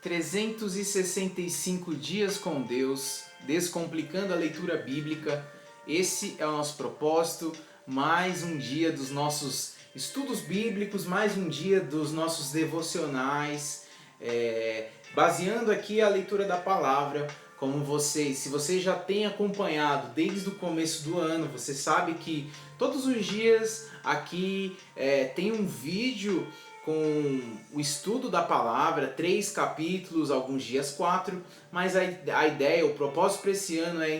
365 dias com Deus, descomplicando a leitura bíblica. Esse é o nosso propósito. Mais um dia dos nossos estudos bíblicos, mais um dia dos nossos devocionais, baseando aqui a leitura da palavra. Se você já tem acompanhado desde o começo do ano, você sabe que todos os dias aqui tem um vídeo com o estudo da palavra, 3 capítulos, alguns dias 4, mas a ideia, o propósito para esse ano é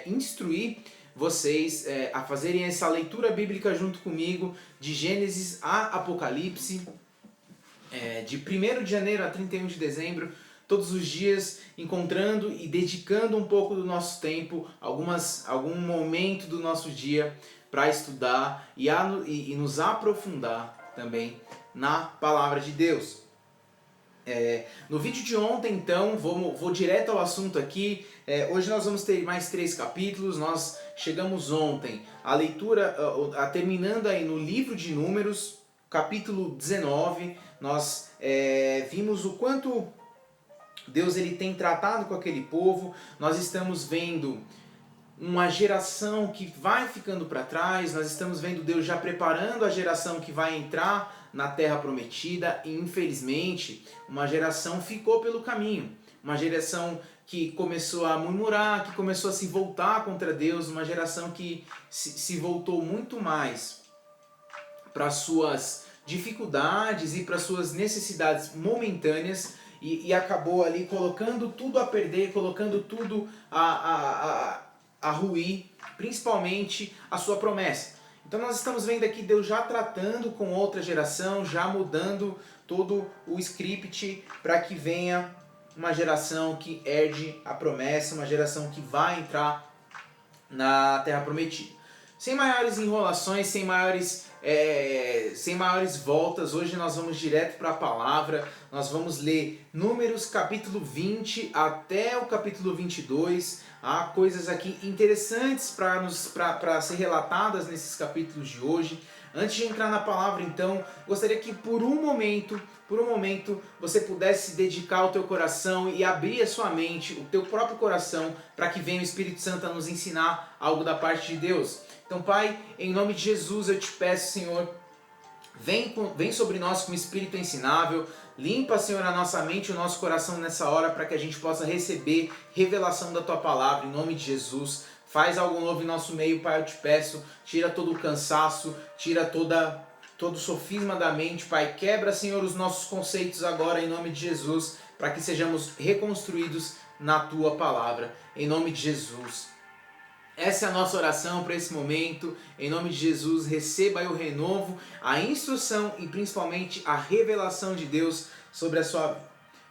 instruir vocês a fazerem essa leitura bíblica junto comigo, de Gênesis a Apocalipse, de 1º de janeiro a 31 de dezembro, todos os dias encontrando e dedicando um pouco do nosso tempo, algum momento do nosso dia para estudar e nos aprofundar também na palavra de Deus. No vídeo de ontem, então, vou direto ao assunto aqui. Hoje nós vamos ter mais 3 capítulos. Nós chegamos ontem à leitura, terminando aí no livro de Números, capítulo 19. Nós vimos o quanto Deus ele tem tratado com aquele povo. Nós estamos vendo uma geração que vai ficando para trás, nós estamos vendo Deus já preparando a geração que vai entrar na Terra Prometida e infelizmente uma geração ficou pelo caminho, uma geração que começou a murmurar, que começou a se voltar contra Deus, uma geração que se voltou muito mais para suas dificuldades e para suas necessidades momentâneas e acabou ali colocando tudo a perder, colocando tudo a ruir, principalmente a sua promessa. Então nós estamos vendo aqui Deus já tratando com outra geração, já mudando todo o script para que venha uma geração que herde a promessa, uma geração que vai entrar na Terra Prometida. Sem maiores enrolações, sem maiores voltas, hoje nós vamos direto para a palavra. Nós vamos ler Números capítulo 20 até o capítulo 22. Há coisas aqui interessantes para ser relatadas nesses capítulos de hoje. Antes de entrar na palavra, então, gostaria que por um momento, você pudesse dedicar o teu coração e abrir a sua mente, o teu próprio coração, para que venha o Espírito Santo a nos ensinar algo da parte de Deus. Então, Pai, em nome de Jesus eu te peço, Senhor, vem sobre nós com o Espírito ensinável, limpa, Senhor, a nossa mente e o nosso coração nessa hora para que a gente possa receber revelação da Tua Palavra, em nome de Jesus. Faz algo novo em nosso meio, Pai, eu te peço, tira todo o cansaço, tira todo o sofisma da mente, Pai, quebra, Senhor, os nossos conceitos agora, em nome de Jesus, para que sejamos reconstruídos na Tua Palavra, em nome de Jesus. Essa é a nossa oração para esse momento. Em nome de Jesus, receba aí o renovo, a instrução e principalmente a revelação de Deus sobre a sua vida.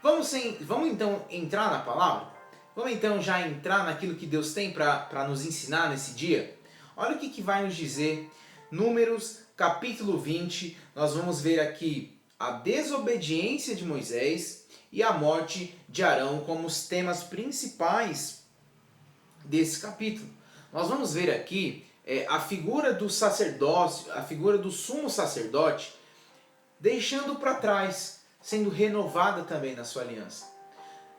Vamos então entrar na palavra? Vamos então já entrar naquilo que Deus tem para nos ensinar nesse dia? Olha o que vai nos dizer. Números capítulo 20, nós vamos ver aqui a desobediência de Moisés e a morte de Arão como os temas principais desse capítulo. Nós vamos ver aqui a figura do sacerdócio, a figura do sumo sacerdote, deixando para trás, sendo renovada também na sua aliança.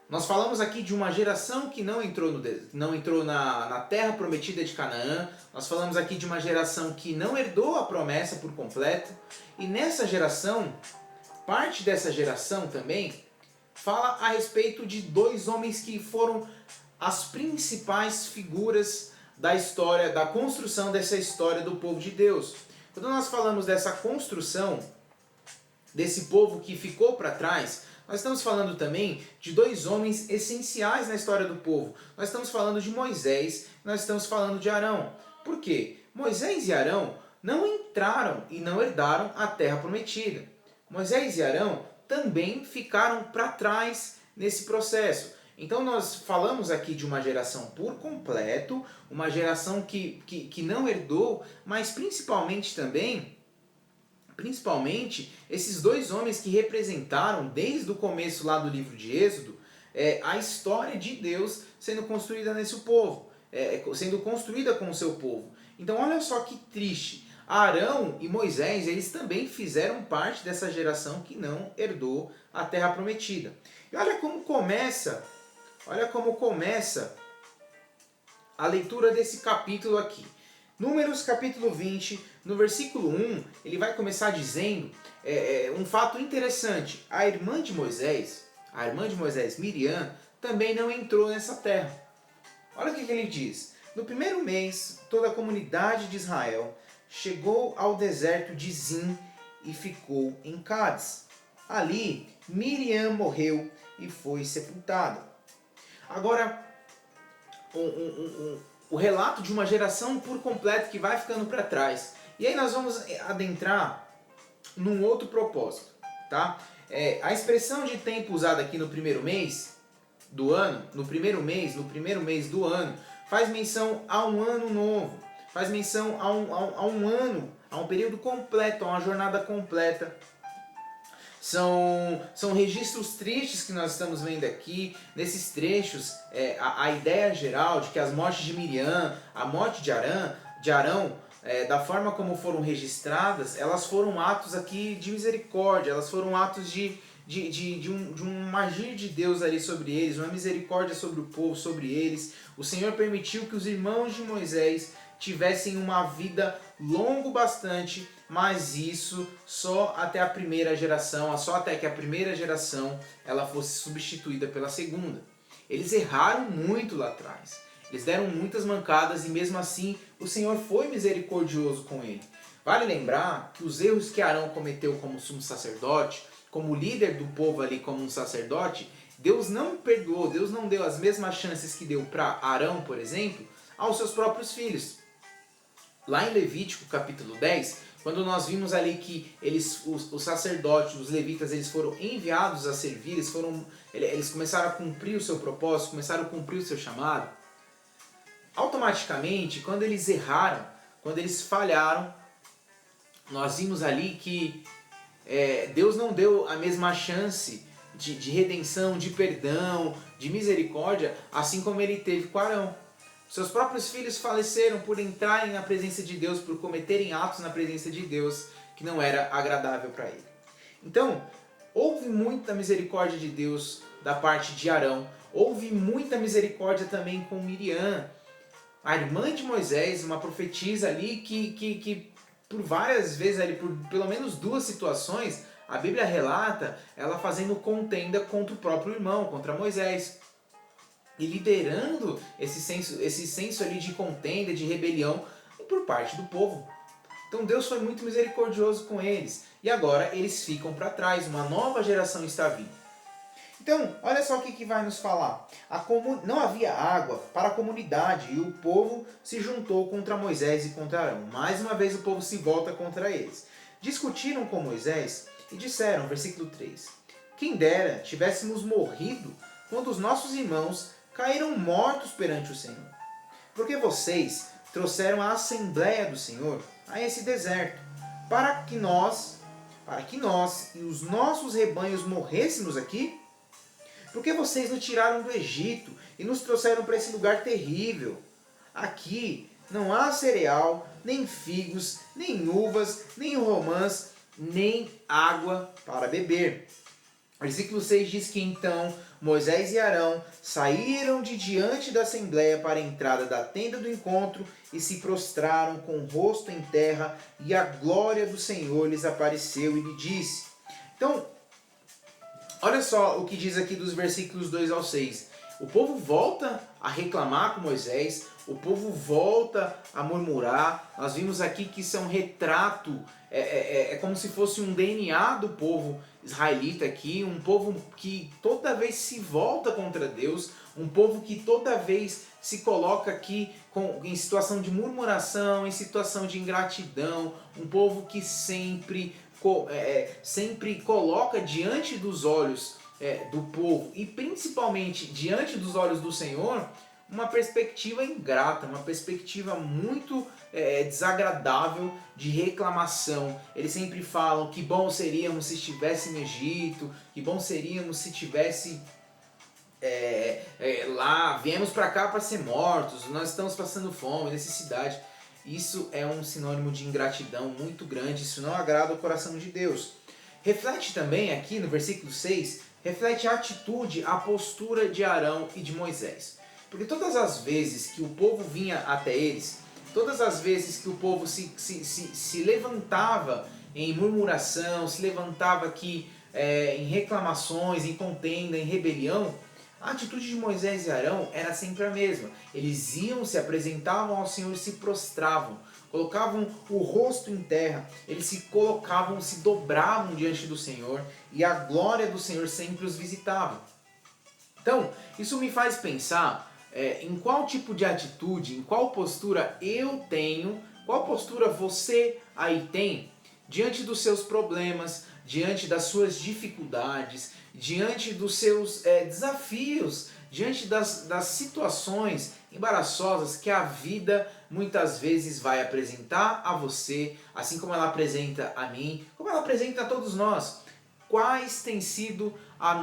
Nós falamos aqui de uma geração que não entrou na terra prometida de Canaã, nós falamos aqui de uma geração que não herdou a promessa por completo, e nessa geração, parte dessa geração também, fala a respeito de 2 homens que foram as principais figuras da história, da construção dessa história do povo de Deus. Quando nós falamos dessa construção, desse povo que ficou para trás, nós estamos falando também de 2 homens essenciais na história do povo. Nós estamos falando de Moisés, nós estamos falando de Arão. Por quê? Moisés e Arão não entraram e não herdaram a terra prometida. Moisés e Arão também ficaram para trás nesse processo. Então nós falamos aqui de uma geração por completo, uma geração que não herdou, mas principalmente esses 2 homens que representaram desde o começo lá do livro de Êxodo, a história de Deus sendo construída nesse povo, sendo construída com o seu povo. Então olha só que triste, Arão e Moisés, eles também fizeram parte dessa geração que não herdou a terra prometida. E olha como começa a leitura desse capítulo aqui. Números capítulo 20, no versículo 1, ele vai começar dizendo um fato interessante. A irmã de Moisés, Miriam, também não entrou nessa terra. Olha o que ele diz. No primeiro mês, toda a comunidade de Israel chegou ao deserto de Zin e ficou em Cádiz. Ali, Miriam morreu e foi sepultada. Agora, o relato de uma geração por completo que vai ficando para trás. E aí nós vamos adentrar num outro propósito. Tá? A expressão de tempo usada aqui no primeiro mês do ano, no primeiro mês do ano, faz menção a um ano novo, faz menção a um ano, a um período completo, a uma jornada completa. São registros tristes que nós estamos vendo aqui. Nesses trechos, a ideia geral de que as mortes de Miriam, a morte de Arão, da forma como foram registradas, elas foram atos aqui de misericórdia, elas foram atos de um agir de Deus ali sobre eles, uma misericórdia sobre o povo, sobre eles. O Senhor permitiu que os irmãos de Moisés tivessem uma vida longo bastante, mas isso só até a primeira geração, só até que a primeira geração ela fosse substituída pela segunda. Eles erraram muito lá atrás, eles deram muitas mancadas e mesmo assim o Senhor foi misericordioso com ele. Vale lembrar que os erros que Arão cometeu como sumo sacerdote, como líder do povo ali como um sacerdote, Deus não perdoou, Deus não deu as mesmas chances que deu para Arão, por exemplo, aos seus próprios filhos. Lá em Levítico capítulo 10, quando nós vimos ali que os sacerdotes, os levitas, eles foram enviados a servir, eles começaram a cumprir o seu propósito, começaram a cumprir o seu chamado, automaticamente, quando eles erraram, quando eles falharam, nós vimos ali que Deus não deu a mesma chance de redenção, de perdão, de misericórdia, assim como ele teve com Arão. Seus próprios filhos faleceram por entrarem na presença de Deus, por cometerem atos na presença de Deus que não era agradável para ele. Então, houve muita misericórdia de Deus da parte de Arão, houve muita misericórdia também com Miriam, a irmã de Moisés, uma profetisa ali que por várias vezes, ali, por pelo menos duas situações, a Bíblia relata ela fazendo contenda contra o próprio irmão, contra Moisés. E liderando esse senso ali de contenda, de rebelião por parte do povo. Então Deus foi muito misericordioso com eles. E agora eles ficam para trás, uma nova geração está vindo. Então, olha só o que vai nos falar. Não havia água para a comunidade e o povo se juntou contra Moisés e contra Arão. Mais uma vez o povo se volta contra eles. Discutiram com Moisés e disseram, versículo 3, quem dera tivéssemos morrido quando os nossos irmãos caíram mortos perante o Senhor. Porque vocês trouxeram a Assembleia do Senhor a esse deserto, para que nós e os nossos rebanhos morrêssemos aqui? Porque vocês nos tiraram do Egito e nos trouxeram para esse lugar terrível. Aqui não há cereal, nem figos, nem uvas, nem romãs, nem água para beber. Versículo 6 diz que então Moisés e Arão saíram de diante da assembleia para a entrada da tenda do encontro e se prostraram com o rosto em terra, e a glória do Senhor lhes apareceu e lhe disse. Então, olha só o que diz aqui dos versículos 2 ao 6. O povo volta a reclamar com Moisés, o povo volta a murmurar. Nós vimos aqui que isso é um retrato, é como se fosse um DNA do povo israelita aqui, um povo que toda vez se volta contra Deus, um povo que toda vez se coloca aqui em situação de murmuração, em situação de ingratidão, um povo que sempre coloca diante dos olhos do povo e principalmente diante dos olhos do Senhor uma perspectiva ingrata, uma perspectiva muito desagradável de reclamação. Eles sempre falam que bom seríamos se estivesse no Egito, que bom seríamos se tivesse lá, viemos para cá para ser mortos, nós estamos passando fome, necessidade. isso é um sinônimo de ingratidão muito grande, isso não agrada o coração de Deus. Reflete também aqui no versículo 6, reflete a atitude, a postura de Arão e de Moisés. Porque todas as vezes que o povo vinha até eles, todas as vezes que o povo se levantava em murmuração, se levantava aqui em reclamações, em contenda, em rebelião, a atitude de Moisés e Arão era sempre a mesma. Eles iam, se apresentavam ao Senhor e se prostravam, colocavam o rosto em terra, eles se colocavam, se dobravam diante do Senhor e a glória do Senhor sempre os visitava. Então, isso me faz pensar em qual tipo de atitude, em qual postura eu tenho, qual postura você aí tem diante dos seus problemas, diante das suas dificuldades, diante dos seus desafios, diante das situações embaraçosas que a vida muitas vezes vai apresentar a você, assim como ela apresenta a mim, como ela apresenta a todos nós. Quais têm sido as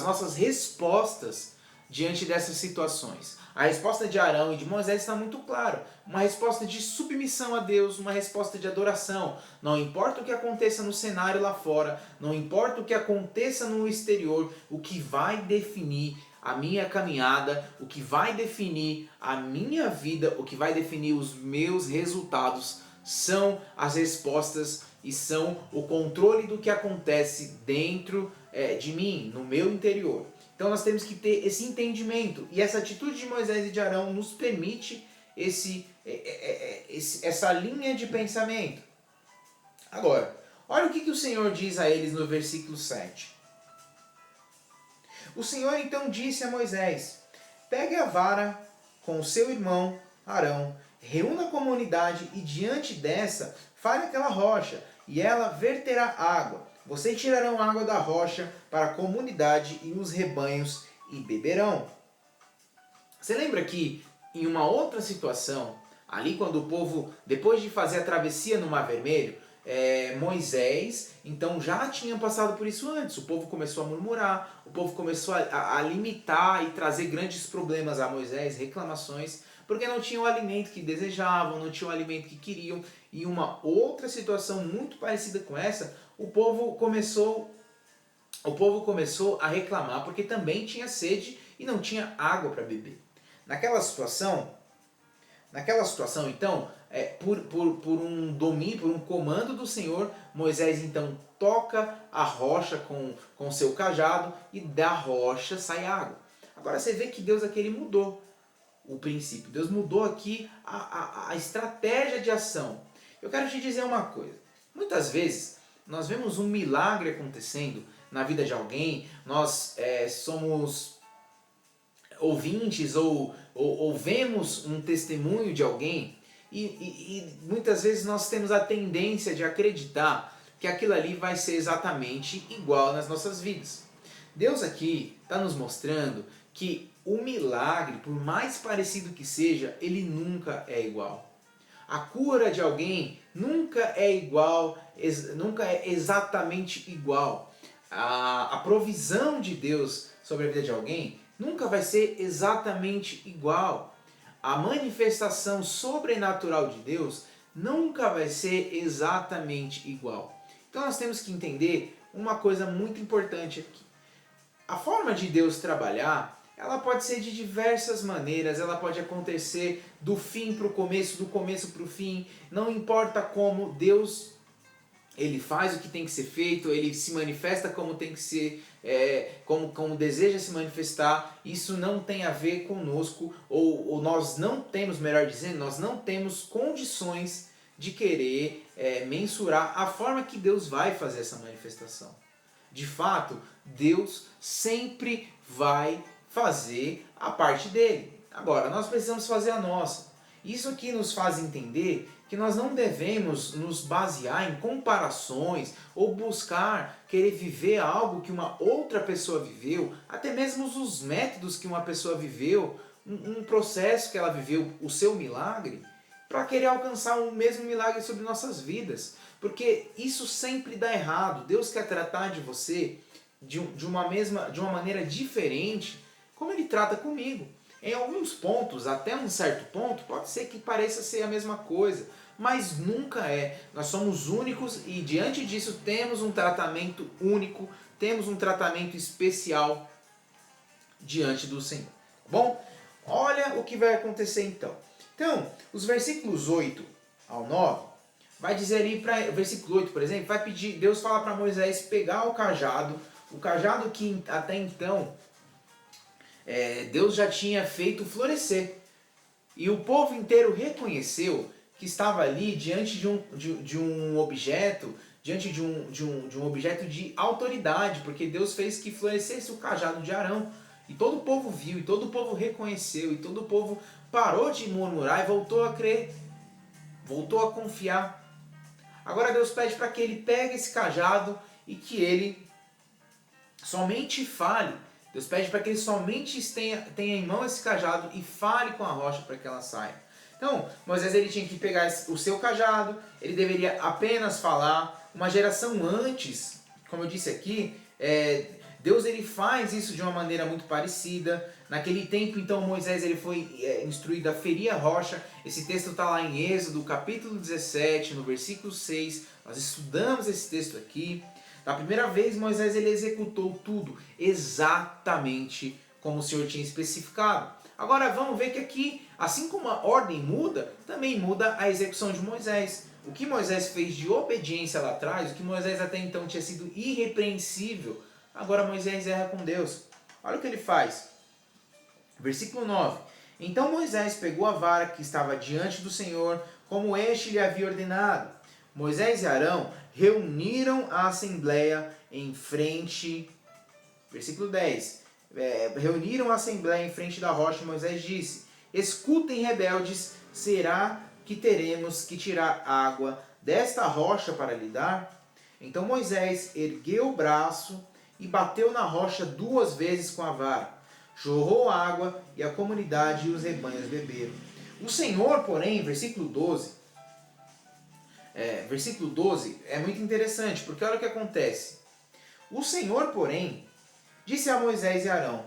nossas respostas diante dessas situações? A resposta de Arão e de Moisés está muito clara. Uma resposta de submissão a Deus, uma resposta de adoração. Não importa o que aconteça no cenário lá fora, não importa o que aconteça no exterior, o que vai definir a minha caminhada, o que vai definir a minha vida, o que vai definir os meus resultados são as respostas e são o controle do que acontece dentro de mim, no meu interior. Então nós temos que ter esse entendimento e essa atitude de Moisés e de Arão nos permite essa linha de pensamento. Agora, olha o que o Senhor diz a eles no versículo 7. O Senhor então disse a Moisés: pegue a vara com o seu irmão Arão, reúna a comunidade e diante dessa fale aquela rocha, e ela verterá água. Vocês tirarão água da rocha para a comunidade e os rebanhos e beberão. Você lembra que em uma outra situação, ali quando o povo, depois de fazer a travessia no Mar Vermelho, Moisés, então já tinha passado por isso antes. O povo começou a murmurar, o povo começou a limitar e trazer grandes problemas a Moisés, reclamações, porque não tinham o alimento que desejavam, não tinham o alimento que queriam. E uma outra situação muito parecida com essa, o povo começou a reclamar porque também tinha sede e não tinha água para beber. Naquela situação, então, por um domínio, por um comando do Senhor, Moisés então toca a rocha com seu cajado e da rocha sai água. Agora você vê que Deus aqui ele mudou o princípio. Deus mudou aqui a estratégia de ação. Eu quero te dizer uma coisa. Muitas vezes nós vemos um milagre acontecendo na vida de alguém, nós somos ouvintes ou vemos um testemunho de alguém e muitas vezes nós temos a tendência de acreditar que aquilo ali vai ser exatamente igual nas nossas vidas. Deus aqui está nos mostrando que o milagre, por mais parecido que seja, ele nunca é igual. A cura de alguém nunca é igual, nunca é exatamente igual. A provisão de Deus sobre a vida de alguém nunca vai ser exatamente igual. A manifestação sobrenatural de Deus nunca vai ser exatamente igual. Então nós temos que entender uma coisa muito importante aqui. A forma de Deus trabalhar, ela pode ser de diversas maneiras, ela pode acontecer do fim para o começo, do começo para o fim, não importa como Deus ele faz o que tem que ser feito, ele se manifesta como tem que ser, como deseja se manifestar, isso não tem a ver conosco, ou nós não temos, melhor dizendo, nós não temos condições de querer mensurar a forma que Deus vai fazer essa manifestação. De fato, Deus sempre vai fazer a parte dele. Agora, nós precisamos fazer a nossa. Isso aqui nos faz entender que nós não devemos nos basear em comparações ou buscar querer viver algo que uma outra pessoa viveu, até mesmo os métodos que uma pessoa viveu, um processo que ela viveu, o seu milagre, para querer alcançar o mesmo milagre sobre nossas vidas. Porque isso sempre dá errado. Deus quer tratar de você de uma maneira diferente como Ele trata comigo. Em alguns pontos, até um certo ponto, pode ser que pareça ser a mesma coisa, mas nunca é. Nós somos únicos e diante disso temos um tratamento único, temos um tratamento especial diante do Senhor. Tá bom? Olha o que vai acontecer então. Então, os versículos 8 ao 9, vai dizer ali, versículo 8, por exemplo, vai pedir, Deus fala para Moisés pegar o cajado que até então Deus já tinha feito florescer. E o povo inteiro reconheceu que estava ali diante de um objeto, diante de um objeto de autoridade, porque Deus fez que florescesse o cajado de Arão. E todo o povo viu, e todo o povo reconheceu, e todo o povo parou de murmurar e voltou a crer, voltou a confiar. Agora Deus pede para que ele pegue esse cajado e que ele somente fale. Deus pede para que ele somente tenha em mão esse cajado e fale com a rocha para que ela saia. Então, Moisés ele tinha que pegar o seu cajado, ele deveria apenas falar. Uma geração antes, como eu disse aqui, Deus ele faz isso de uma maneira muito parecida. Naquele tempo, então, Moisés ele foi instruído a ferir a rocha. Esse texto está lá em Êxodo, capítulo 17, no versículo 6. Nós estudamos esse texto aqui. Da primeira vez, Moisés ele executou tudo exatamente como o Senhor tinha especificado. Agora vamos ver que aqui, assim como a ordem muda, também muda a execução de Moisés. O que Moisés fez de obediência lá atrás, o que Moisés até então tinha sido irrepreensível, agora Moisés erra com Deus. Olha o que ele faz. Versículo 9. Então Moisés pegou a vara que estava diante do Senhor, como este lhe havia ordenado. Moisés e Arão reuniram a assembleia em frente... Versículo 10. Reuniram a assembleia em frente da rocha e Moisés disse: escutem, rebeldes, será que teremos que tirar água desta rocha para lhe dar? Então Moisés ergueu o braço e bateu na rocha 2 vezes com a vara. Jorrou água e a comunidade e os rebanhos beberam. O Senhor, porém, versículo 12, é muito interessante, porque olha o que acontece. O Senhor, porém, disse a Moisés e Arão: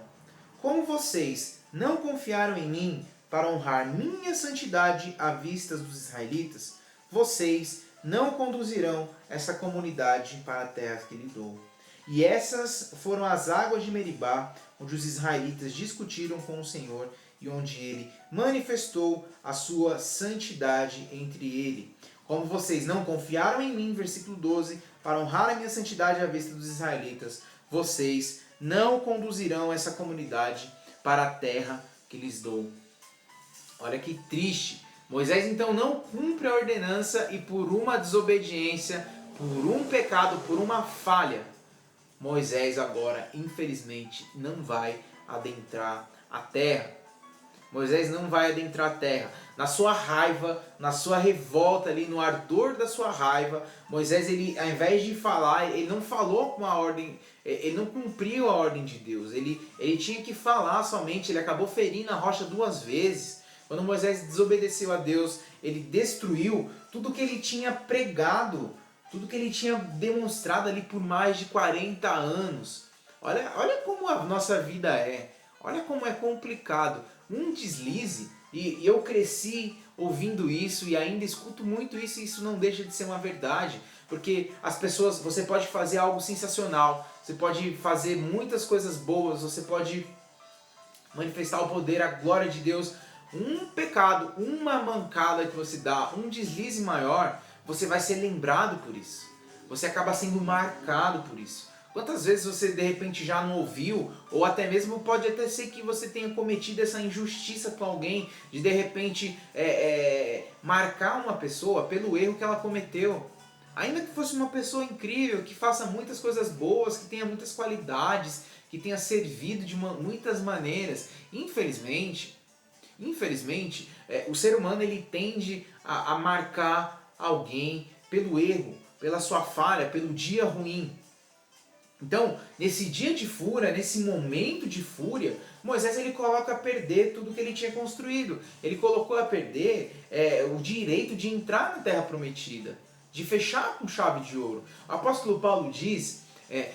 como vocês não confiaram em mim para honrar minha santidade à vista dos israelitas, vocês não conduzirão essa comunidade para a terra que lhe dou. E essas foram as águas de Meribá, onde os israelitas discutiram com o Senhor e onde ele manifestou a sua santidade entre ele. Como vocês não confiaram em mim, versículo 12, para honrar a minha santidade à vista dos israelitas, vocês não conduzirão essa comunidade para a terra que lhes dou. Olha que triste. Moisés então não cumpre a ordenança e por uma desobediência, por um pecado, por uma falha, Moisés agora, infelizmente, não vai adentrar a terra. Moisés não vai adentrar a terra. Na sua raiva, na sua revolta ali, no ardor da sua raiva, Moisés, ele, ao invés de falar, ele não falou com a ordem, ele não cumpriu a ordem de Deus. Ele tinha que falar somente, ele acabou ferindo a rocha 2 vezes. Quando Moisés desobedeceu a Deus, ele destruiu tudo que ele tinha pregado, tudo que ele tinha demonstrado ali por mais de 40 anos. Olha como a nossa vida é. Olha como é complicado. Um deslize, e eu cresci ouvindo isso e ainda escuto muito isso, e isso não deixa de ser uma verdade. Porque as pessoas, você pode fazer algo sensacional, você pode fazer muitas coisas boas, você pode manifestar o poder, a glória de Deus. Um pecado, uma mancada que você dá, um deslize maior, você vai ser lembrado por isso. Você acaba sendo marcado por isso. Quantas vezes você de repente já não ouviu, ou até mesmo pode até ser que você tenha cometido essa injustiça com alguém, de repente marcar uma pessoa pelo erro que ela cometeu. Ainda que fosse uma pessoa incrível, que faça muitas coisas boas, que tenha muitas qualidades, que tenha servido de muitas maneiras. Infelizmente, o ser humano ele tende a marcar alguém pelo erro, pela sua falha, pelo dia ruim. Então, nesse dia de fúria, nesse momento de fúria, Moisés ele coloca a perder tudo que ele tinha construído. Ele colocou a perder o direito de entrar na terra prometida, de fechar com chave de ouro. O apóstolo Paulo diz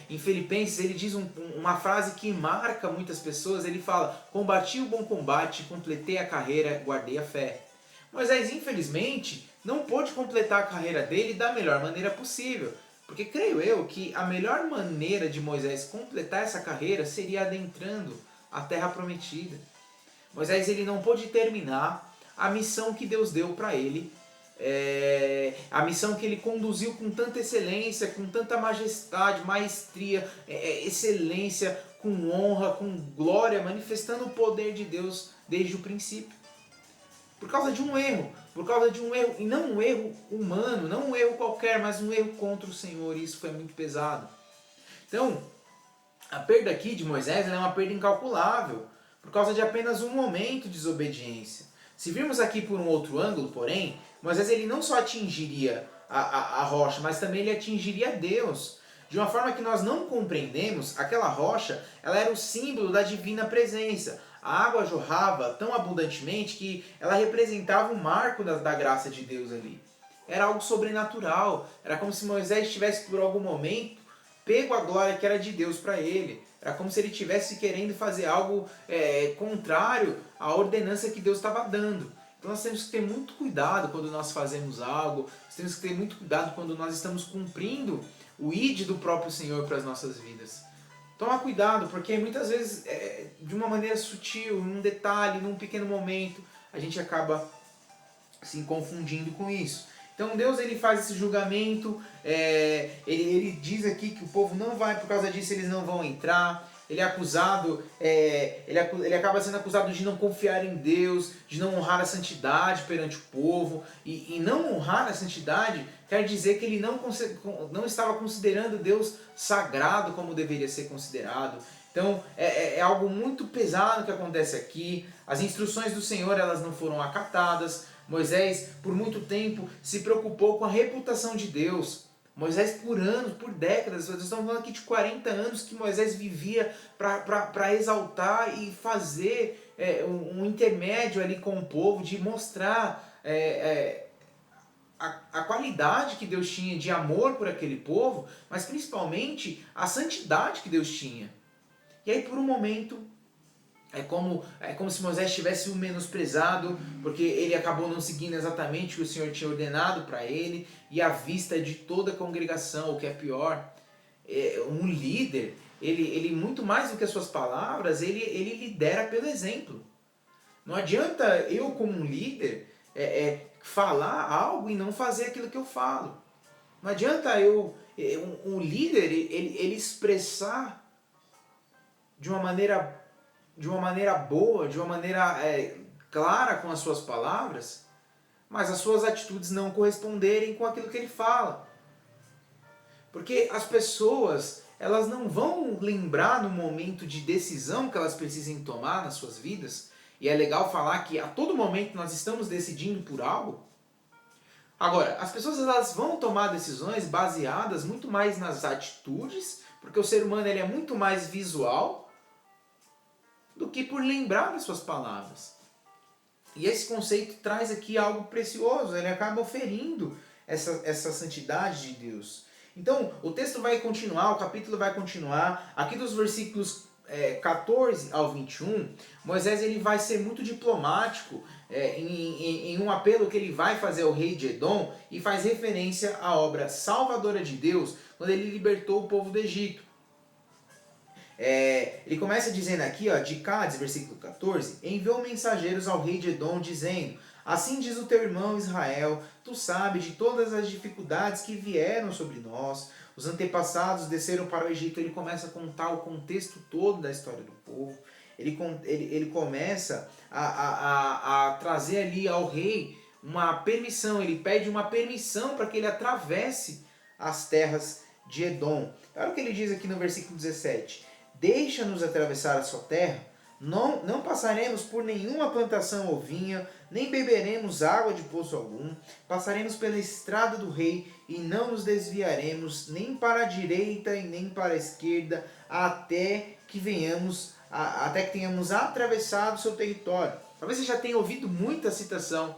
Em Filipenses ele diz uma frase que marca muitas pessoas, ele fala: combati o bom combate, completei a carreira, guardei a fé. Moisés, infelizmente, não pôde completar a carreira dele da melhor maneira possível, porque creio eu que a melhor maneira de Moisés completar essa carreira seria adentrando a terra prometida. Moisés ele não pôde terminar a missão que Deus deu para ele, a missão que ele conduziu com tanta excelência, com tanta majestade, maestria, excelência, com honra, com glória, manifestando o poder de Deus desde o princípio. Por causa de um erro, e não um erro humano, não um erro qualquer, mas um erro contra o Senhor, e isso foi muito pesado. Então, a perda aqui de Moisés é uma perda incalculável, por causa de apenas um momento de desobediência. Se virmos aqui por um outro ângulo, porém, Moisés ele não só atingiria a rocha, mas também ele atingiria Deus. De uma forma que nós não compreendemos, aquela rocha ela era o símbolo da divina presença. A água jorrava tão abundantemente que ela representava o marco da graça de Deus ali. Era algo sobrenatural. Era como se Moisés tivesse por algum momento pego a glória que era de Deus para ele. Era como se ele estivesse querendo fazer algo contrário à ordenança que Deus estava dando. Então nós temos que ter muito cuidado quando nós fazemos algo, nós temos que ter muito cuidado quando nós estamos cumprindo o ID do próprio Senhor para as nossas vidas. Toma cuidado, porque muitas vezes, de uma maneira sutil, num detalhe, num pequeno momento, a gente acaba se confundindo com isso. Então Deus ele faz esse julgamento, ele diz aqui que o povo não vai, por causa disso eles não vão entrar. Ele é acusado, ele acaba sendo acusado de não confiar em Deus, de não honrar a santidade perante o povo. E não honrar a santidade quer dizer que ele não estava considerando Deus sagrado como deveria ser considerado. Então é algo muito pesado que acontece aqui. As instruções do Senhor elas não foram acatadas. Moisés, por muito tempo, se preocupou com a reputação de Deus. Moisés, por anos, por décadas, nós estamos falando aqui de 40 anos que Moisés vivia para exaltar e fazer um intermédio ali com o povo, de mostrar a qualidade que Deus tinha de amor por aquele povo, mas principalmente a santidade que Deus tinha. E aí, por um momento, é como se Moisés tivesse o menosprezado, porque ele acabou não seguindo exatamente o que o Senhor tinha ordenado para ele, e à vista de toda a congregação, o que é pior, um líder, ele muito mais do que as suas palavras, ele lidera pelo exemplo. Não adianta eu, como um líder, falar algo e não fazer aquilo que eu falo. Não adianta um líder, ele expressar de uma maneira boa, de uma maneira clara com as suas palavras, mas as suas atitudes não corresponderem com aquilo que ele fala. Porque as pessoas, elas não vão lembrar no momento de decisão que elas precisem tomar nas suas vidas, e é legal falar que a todo momento nós estamos decidindo por algo. Agora, as pessoas elas vão tomar decisões baseadas muito mais nas atitudes, porque o ser humano ele é muito mais visual, do que por lembrar das suas palavras. E esse conceito traz aqui algo precioso, ele acaba oferindo essa santidade de Deus. Então, o texto vai continuar, o capítulo vai continuar. Aqui dos versículos 14 ao 21, Moisés ele vai ser muito diplomático em um apelo que ele vai fazer ao rei de Edom, e faz referência à obra salvadora de Deus, quando ele libertou o povo do Egito. Ele começa dizendo aqui, de Cádiz, versículo 14, enviou mensageiros ao rei de Edom, dizendo, assim diz o teu irmão Israel, tu sabes de todas as dificuldades que vieram sobre nós, os antepassados desceram para o Egito. Ele começa a contar o contexto todo da história do povo, ele começa a trazer ali ao rei uma permissão, ele pede uma permissão para que ele atravesse as terras de Edom. Olha o que ele diz aqui no versículo 17, deixa-nos atravessar a sua terra, não passaremos por nenhuma plantação ou vinha, nem beberemos água de poço algum, passaremos pela estrada do rei e não nos desviaremos nem para a direita e nem para a esquerda, até que tenhamos atravessado o seu território. Talvez você já tenha ouvido muita citação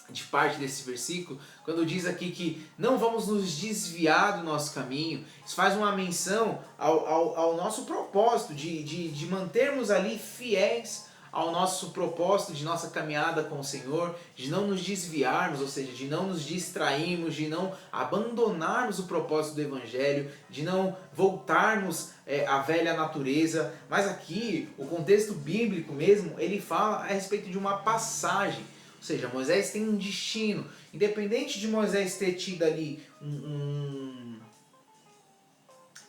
de parte desse versículo, quando diz aqui que não vamos nos desviar do nosso caminho. Isso faz uma menção ao nosso propósito de mantermos ali fiéis ao nosso propósito de nossa caminhada com o Senhor, de não nos desviarmos, ou seja, de não nos distrairmos, de não abandonarmos o propósito do Evangelho, de não voltarmos à velha natureza. Mas aqui, o contexto bíblico mesmo, ele fala a respeito de uma passagem. Ou seja, Moisés tem um destino. Independente de Moisés ter tido ali um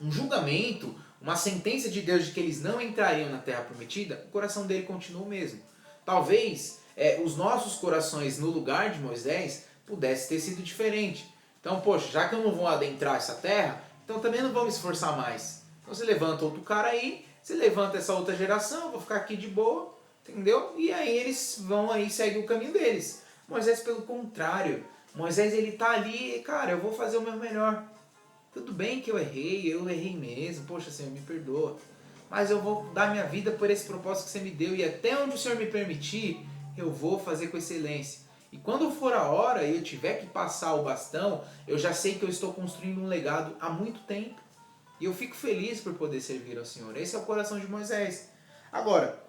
julgamento, uma sentença de Deus de que eles não entrariam na Terra Prometida, o coração dele continua o mesmo. Talvez os nossos corações no lugar de Moisés pudesse ter sido diferente. Então, poxa, já que eu não vou adentrar essa terra, então também não vou me esforçar mais. Então você levanta outro cara aí, você levanta essa outra geração, eu vou ficar aqui de boa, entendeu? E aí eles vão aí, seguem o caminho deles. Moisés, pelo contrário, Moisés ele tá ali, cara, eu vou fazer o meu melhor. Tudo bem que eu errei mesmo, poxa Senhor, me perdoa. Mas eu vou dar minha vida por esse propósito que você me deu e até onde o Senhor me permitir, eu vou fazer com excelência. E quando for a hora e eu tiver que passar o bastão, eu já sei que eu estou construindo um legado há muito tempo. E eu fico feliz por poder servir ao Senhor. Esse é o coração de Moisés. Agora,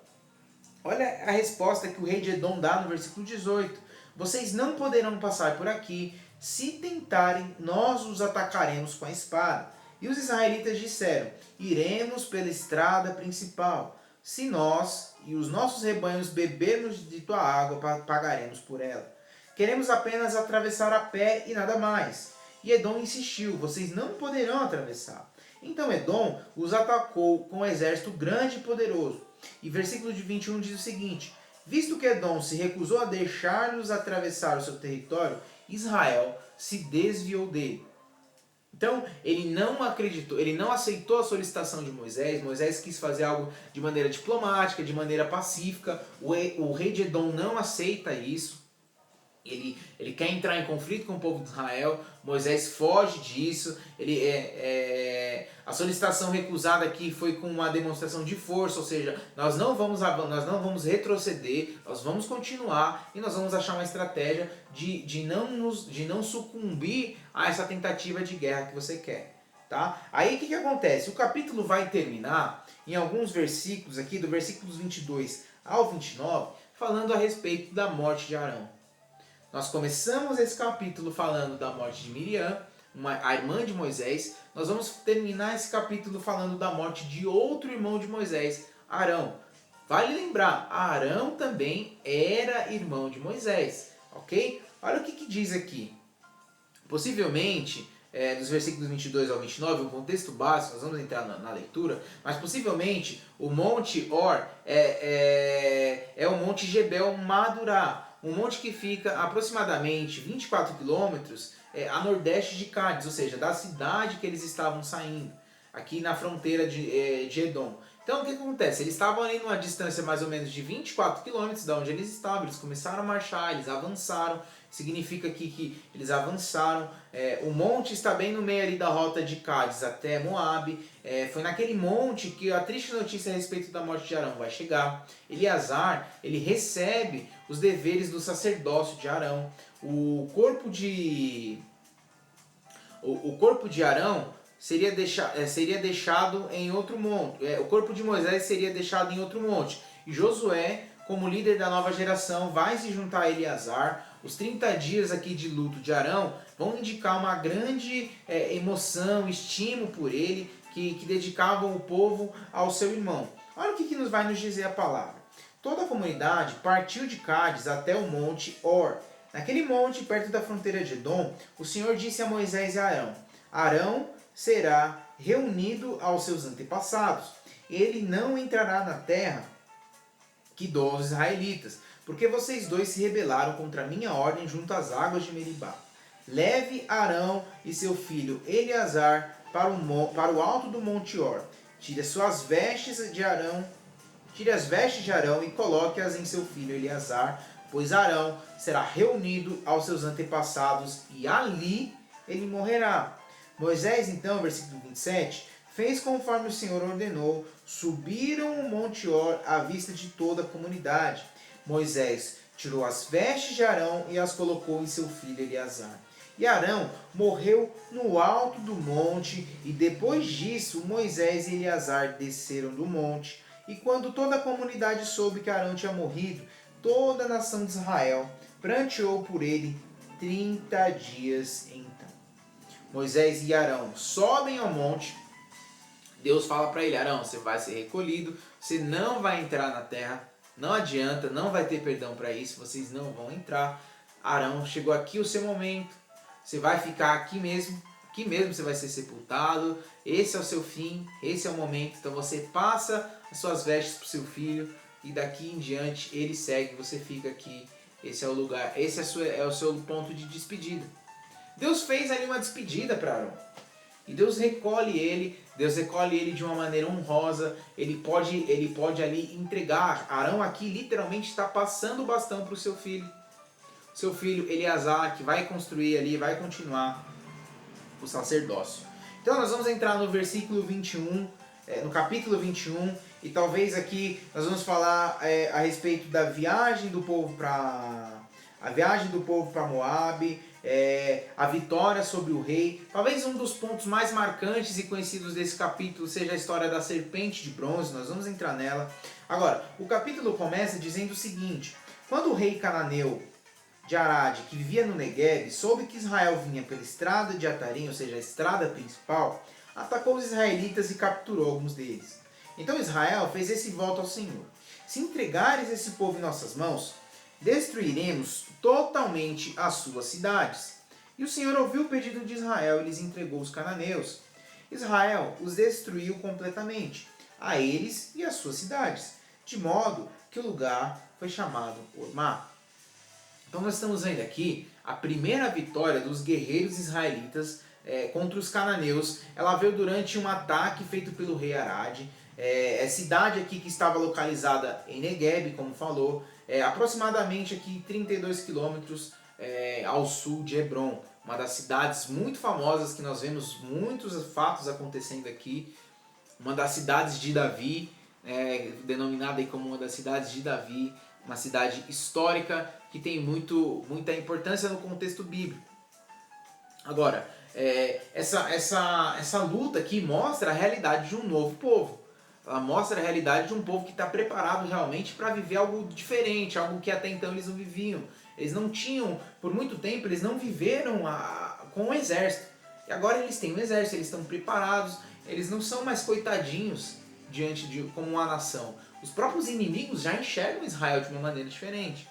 olha a resposta que o rei de Edom dá no versículo 18. Vocês não poderão passar por aqui. Se tentarem, nós os atacaremos com a espada. E os israelitas disseram, iremos pela estrada principal. Se nós e os nossos rebanhos bebermos de tua água, pagaremos por ela. Queremos apenas atravessar a pé e nada mais. E Edom insistiu, vocês não poderão atravessar. Então Edom os atacou com um exército grande e poderoso. E versículo de 21 diz o seguinte, visto que Edom se recusou a deixar-nos atravessar o seu território, Israel se desviou dele. Então, ele não acreditou, ele não aceitou a solicitação de Moisés. Moisés quis fazer algo de maneira diplomática, de maneira pacífica. O rei de Edom não aceita isso. Ele quer entrar em conflito com o povo de Israel. Moisés foge disso. A solicitação recusada aqui foi com uma demonstração de força, ou seja, nós não vamos retroceder, nós vamos continuar e nós vamos achar uma estratégia de não sucumbir a essa tentativa de guerra que você quer. Tá? Aí o que acontece? O capítulo vai terminar em alguns versículos aqui, do versículos 22 ao 29, falando a respeito da morte de Arão. Nós começamos esse capítulo falando da morte de Miriam, a irmã de Moisés. Nós vamos terminar esse capítulo falando da morte de outro irmão de Moisés, Arão. Vale lembrar, Arão também era irmão de Moisés, ok? Olha o que diz aqui. Possivelmente, dos versículos 22 ao 29, um contexto básico, nós vamos entrar na leitura, mas possivelmente o Monte Or é o Monte Jebel Madurá, um monte que fica aproximadamente 24 quilômetros a nordeste de Cádiz, ou seja, da cidade que eles estavam saindo, aqui na fronteira de Edom. Então o que acontece? Eles estavam ali numa distância mais ou menos de 24 quilômetros de onde eles estavam, eles começaram a marchar, eles avançaram, significa que eles avançaram, o monte está bem no meio ali da rota de Cádiz até Moabe, foi naquele monte que a triste notícia a respeito da morte de Arão vai chegar. Eleazar, ele recebe os deveres do sacerdócio de Arão, o corpo de Arão seria deixado em outro monte, o corpo de Moisés seria deixado em outro monte, e Josué, como líder da nova geração, vai se juntar a Eleazar. Os 30 dias aqui de luto de Arão vão indicar uma grande emoção, estímulo por ele, que dedicavam o povo ao seu irmão. Olha o que nos vai nos dizer a palavra. Toda a comunidade partiu de Cádiz até o monte Or. Naquele monte, perto da fronteira de Edom, o Senhor disse a Moisés e a Arão, Arão será reunido aos seus antepassados. Ele não entrará na terra que dou aos israelitas, porque vocês dois se rebelaram contra a minha ordem junto às águas de Meribá. Leve Arão e seu filho Eleazar para o alto do monte Or. Tire as vestes de Arão e coloque-as em seu filho Eleazar, pois Arão será reunido aos seus antepassados e ali ele morrerá. Moisés, então, versículo 27, fez conforme o Senhor ordenou, subiram o monte Or à vista de toda a comunidade. Moisés tirou as vestes de Arão e as colocou em seu filho Eleazar. E Arão morreu no alto do monte, e depois disso Moisés e Eleazar desceram do monte. E quando toda a comunidade soube que Arão tinha morrido, toda a nação de Israel pranteou por ele 30 dias então. Moisés e Arão sobem ao monte. Deus fala para ele: Arão, você vai ser recolhido, você não vai entrar na terra, não adianta, não vai ter perdão para isso, vocês não vão entrar. Arão, chegou aqui o seu momento, você vai ficar aqui mesmo você vai ser sepultado, esse é o seu fim, esse é o momento, então você passa as suas vestes para o seu filho e daqui em diante ele segue, você fica aqui, esse é o lugar, esse é o seu ponto de despedida. Deus fez ali uma despedida para Arão. E Deus recolhe ele de uma maneira honrosa, ele pode ali entregar. Arão aqui literalmente está passando o bastão para o seu filho. Seu filho Eleazar, que vai construir ali, vai continuar o sacerdócio. Então nós vamos entrar no versículo 21, no capítulo 21, e talvez aqui nós vamos falar a respeito da viagem do povo para Moabe, a vitória sobre o rei. Talvez um dos pontos mais marcantes e conhecidos desse capítulo seja a história da serpente de bronze. Nós vamos entrar nela. Agora, o capítulo começa dizendo o seguinte: quando o rei cananeu de Arade, que vivia no Negueb, soube que Israel vinha pela estrada de Atarim, ou seja, a estrada principal, atacou os israelitas e capturou alguns deles. Então Israel fez esse voto ao Senhor: se entregares esse povo em nossas mãos, destruiremos totalmente as suas cidades. E o Senhor ouviu o pedido de Israel e lhes entregou os cananeus. Israel os destruiu completamente, a eles e às suas cidades, de modo que o lugar foi chamado Hormá. Então nós estamos vendo aqui a primeira vitória dos guerreiros israelitas contra os cananeus. Ela veio durante um ataque feito pelo rei Arade. É cidade aqui que estava localizada em Negueb, como falou, aproximadamente aqui 32 quilômetros ao sul de Hebron, uma das cidades muito famosas que nós vemos muitos fatos acontecendo aqui, uma das cidades de Davi, denominada aí como uma das cidades de Davi, uma cidade histórica que tem muita importância no contexto bíblico. Agora, essa luta aqui mostra a realidade de um novo povo. Ela mostra a realidade de um povo que está preparado realmente para viver algo diferente, algo que até então eles não viviam. Eles não tinham, por muito tempo, eles não viveram com o exército. E agora eles têm um exército, eles estão preparados, eles não são mais coitadinhos como uma nação. Os próprios inimigos já enxergam Israel de uma maneira diferente.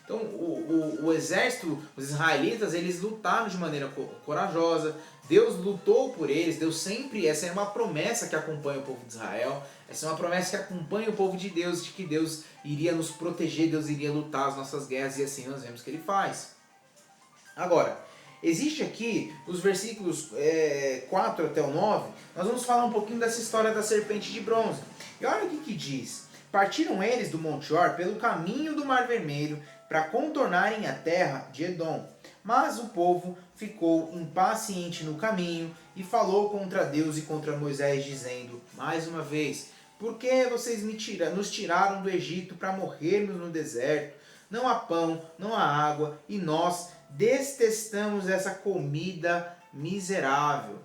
Então o exército, os israelitas, eles lutaram de maneira corajosa. Deus lutou por eles. Deus sempre, essa é uma promessa que acompanha o povo de Israel. Essa é uma promessa que acompanha o povo de Deus, de que Deus iria nos proteger, Deus iria lutar as nossas guerras, e assim nós vemos que Ele faz. Agora, existe aqui, os versículos 4 até o 9, nós vamos falar um pouquinho dessa história da serpente de bronze. E olha o que diz: partiram eles do Monte Or pelo caminho do Mar Vermelho para contornarem a terra de Edom. Mas o povo ficou impaciente no caminho e falou contra Deus e contra Moisés, dizendo, mais uma vez: por que vocês nos tiraram do Egito para morrermos no deserto? Não há pão, não há água, e nós detestamos essa comida miserável.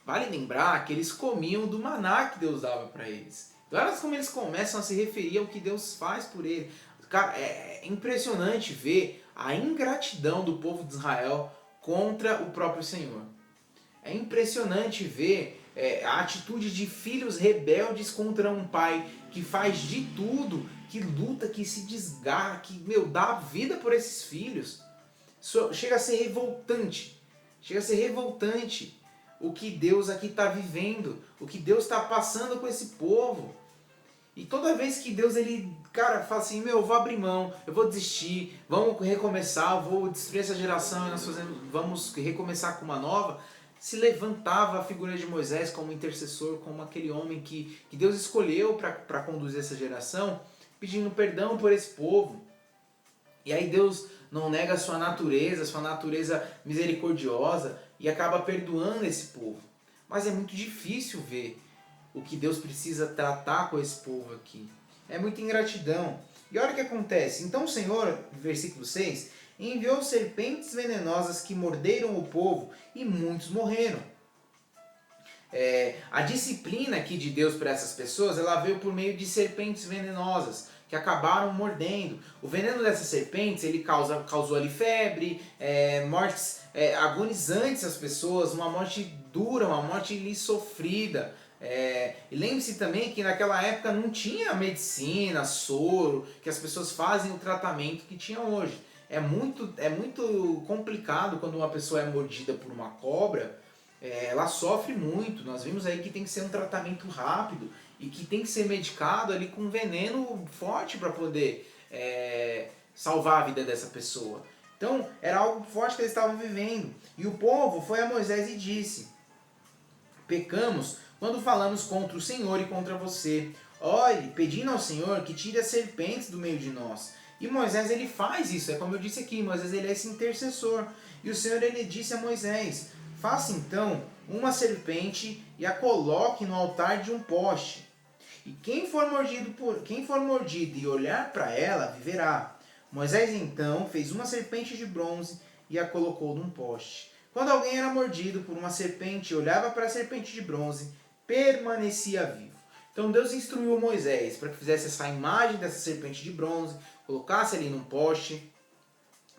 Vale lembrar que eles comiam do maná que Deus dava para eles. Olha como eles começam a se referir ao que Deus faz por eles. Cara, é impressionante ver a ingratidão do povo de Israel contra o próprio Senhor. É impressionante ver a atitude de filhos rebeldes contra um pai que faz de tudo, que luta, que se desgarra, que dá vida por esses filhos. Chega a ser revoltante. Chega a ser revoltante o que Deus aqui está vivendo, o que Deus está passando com esse povo. E toda vez que Deus, fala assim, eu vou abrir mão, eu vou desistir, vamos recomeçar, eu vou destruir essa geração, vamos recomeçar com uma nova, se levantava a figura de Moisés como intercessor, como aquele homem que Deus escolheu para conduzir essa geração, pedindo perdão por esse povo. E aí Deus não nega a sua natureza misericordiosa, e acaba perdoando esse povo. Mas é muito difícil ver o que Deus precisa tratar com esse povo aqui. É muita ingratidão. E olha o que acontece. Então o Senhor, versículo 6, enviou serpentes venenosas que morderam o povo e muitos morreram. A disciplina aqui de Deus para essas pessoas, ela veio por meio de serpentes venenosas que acabaram mordendo. O veneno dessas serpentes, ele causou ali febre, mortes agonizantes às pessoas, uma morte dura, uma morte ali sofrida. E lembre-se também que naquela época não tinha medicina, soro, que as pessoas fazem o tratamento que tinha hoje. É muito complicado quando uma pessoa é mordida por uma cobra. Ela sofre muito. Nós vimos aí que tem que ser um tratamento rápido e que tem que ser medicado ali com veneno forte para poder salvar a vida dessa pessoa. Então era algo forte que eles estavam vivendo. E o povo foi a Moisés e disse: pecamos quando falamos contra o Senhor e contra você. Ore, pedindo ao Senhor que tire as serpentes do meio de nós. E Moisés, ele faz isso, é como eu disse aqui, Moisés, ele é esse intercessor. E o Senhor, ele disse a Moisés: faça então uma serpente e a coloque no altar de um poste. E quem for mordido e olhar para ela, viverá. Moisés então fez uma serpente de bronze e a colocou num poste. Quando alguém era mordido por uma serpente e olhava para a serpente de bronze, permanecia vivo. Então Deus instruiu Moisés para que fizesse essa imagem dessa serpente de bronze, colocasse ali num poste.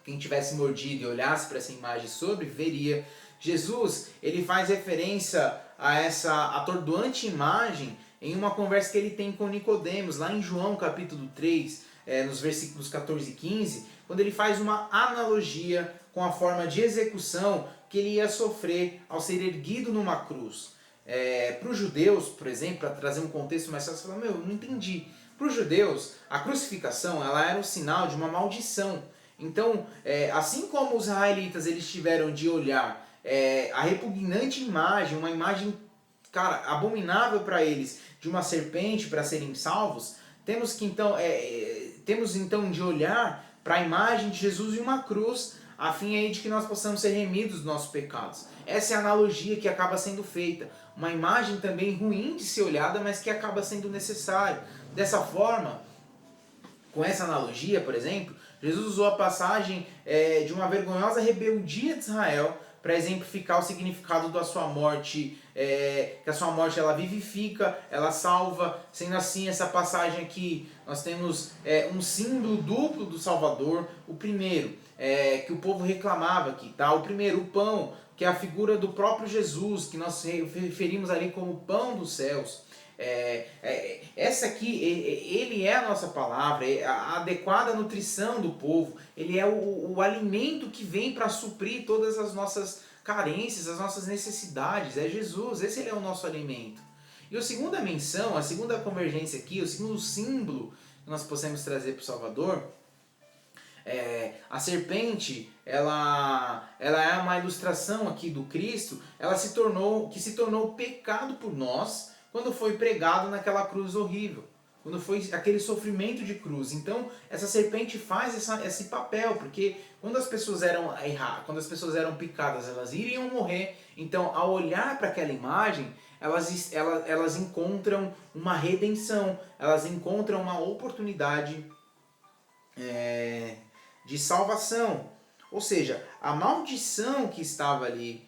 Quem tivesse mordido e olhasse para essa imagem sobreviveria. Jesus, ele faz referência a essa atordoante imagem em uma conversa que ele tem com Nicodemos, lá em João capítulo 3, nos versículos 14 e 15, quando ele faz uma analogia com a forma de execução que ele ia sofrer ao ser erguido numa cruz. Para os judeus, por exemplo, para trazer um contexto mais fácil, você fala, não entendi. Para os judeus, a crucificação ela era um sinal de uma maldição. Então, assim como os israelitas eles tiveram de olhar a repugnante imagem, uma imagem, cara, abominável para eles, de uma serpente para serem salvos, temos então de olhar para a imagem de Jesus em uma cruz, a fim aí de que nós possamos ser remidos dos nossos pecados. Essa é a analogia que acaba sendo feita. Uma imagem também ruim de ser olhada, mas que acaba sendo necessária. Dessa forma, com essa analogia, por exemplo, Jesus usou a passagem de uma vergonhosa rebeldia de Israel para exemplificar o significado da sua morte, que a sua morte ela vivifica, ela salva. Sendo assim, essa passagem aqui, nós temos um símbolo duplo do Salvador. O primeiro, que o povo reclamava aqui, tá? O primeiro, o pão, que é a figura do próprio Jesus, que nós referimos ali como o pão dos céus. Essa aqui, ele é a nossa palavra, a adequada nutrição do povo, ele é o alimento que vem para suprir todas as nossas carências, as nossas necessidades, é Jesus, esse é o nosso alimento. E a segunda menção, a segunda convergência aqui, o segundo símbolo que nós possamos trazer para o Salvador, a serpente, ela é uma ilustração aqui do Cristo, que se tornou pecado por nós, quando foi pregado naquela cruz horrível, quando foi aquele sofrimento de cruz. Então, essa serpente faz esse papel, porque quando as pessoas eram picadas, elas iriam morrer. Então, ao olhar para aquela imagem, elas encontram uma redenção, elas encontram uma oportunidade de salvação. Ou seja, a maldição que estava ali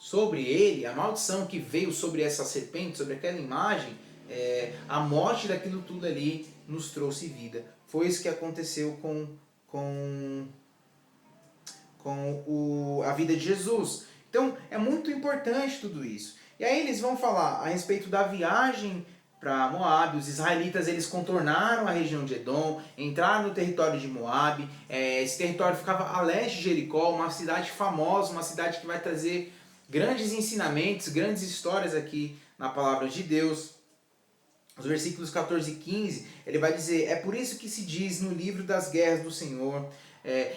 sobre ele, a maldição que veio sobre essa serpente, sobre aquela imagem, a morte daquilo tudo ali nos trouxe vida. Foi isso que aconteceu com a vida de Jesus. Então é muito importante tudo isso. E aí eles vão falar a respeito da viagem para Moab. Os israelitas eles contornaram a região de Edom, entraram no território de Moab. Esse território ficava a leste de Jericó, uma cidade famosa, uma cidade que vai trazer grandes ensinamentos, grandes histórias aqui na palavra de Deus. Os versículos 14 e 15, ele vai dizer: é por isso que se diz no livro das guerras do Senhor.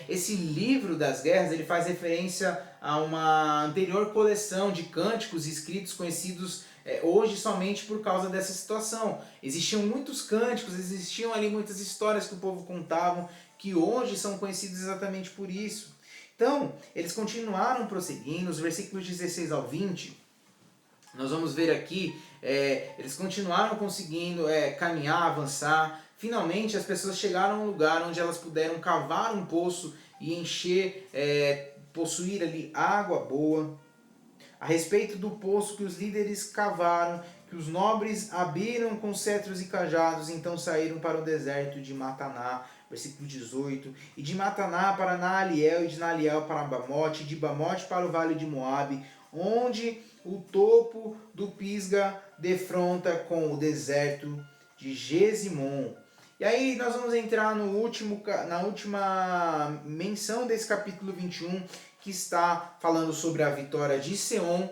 Esse livro das guerras ele faz referência a uma anterior coleção de cânticos escritos conhecidos hoje somente por causa dessa situação. Existiam muitos cânticos, existiam ali muitas histórias que o povo contavam, que hoje são conhecidos exatamente por isso. Então, eles continuaram prosseguindo, os versículos 16 ao 20, nós vamos ver aqui, eles continuaram conseguindo caminhar, avançar, finalmente as pessoas chegaram a um lugar onde elas puderam cavar um poço e encher, possuir ali água boa. A respeito do poço que os líderes cavaram, que os nobres abriram com cetros e cajados, então saíram para o deserto de Mataná, versículo 18, e de Mataná para Naaliel, e de Naaliel para Bamote, e de Bamote para o vale de Moabe, onde o topo do Pisga defronta com o deserto de Gesimon. E aí nós vamos entrar na última menção desse capítulo 21, que está falando sobre a vitória de Seom,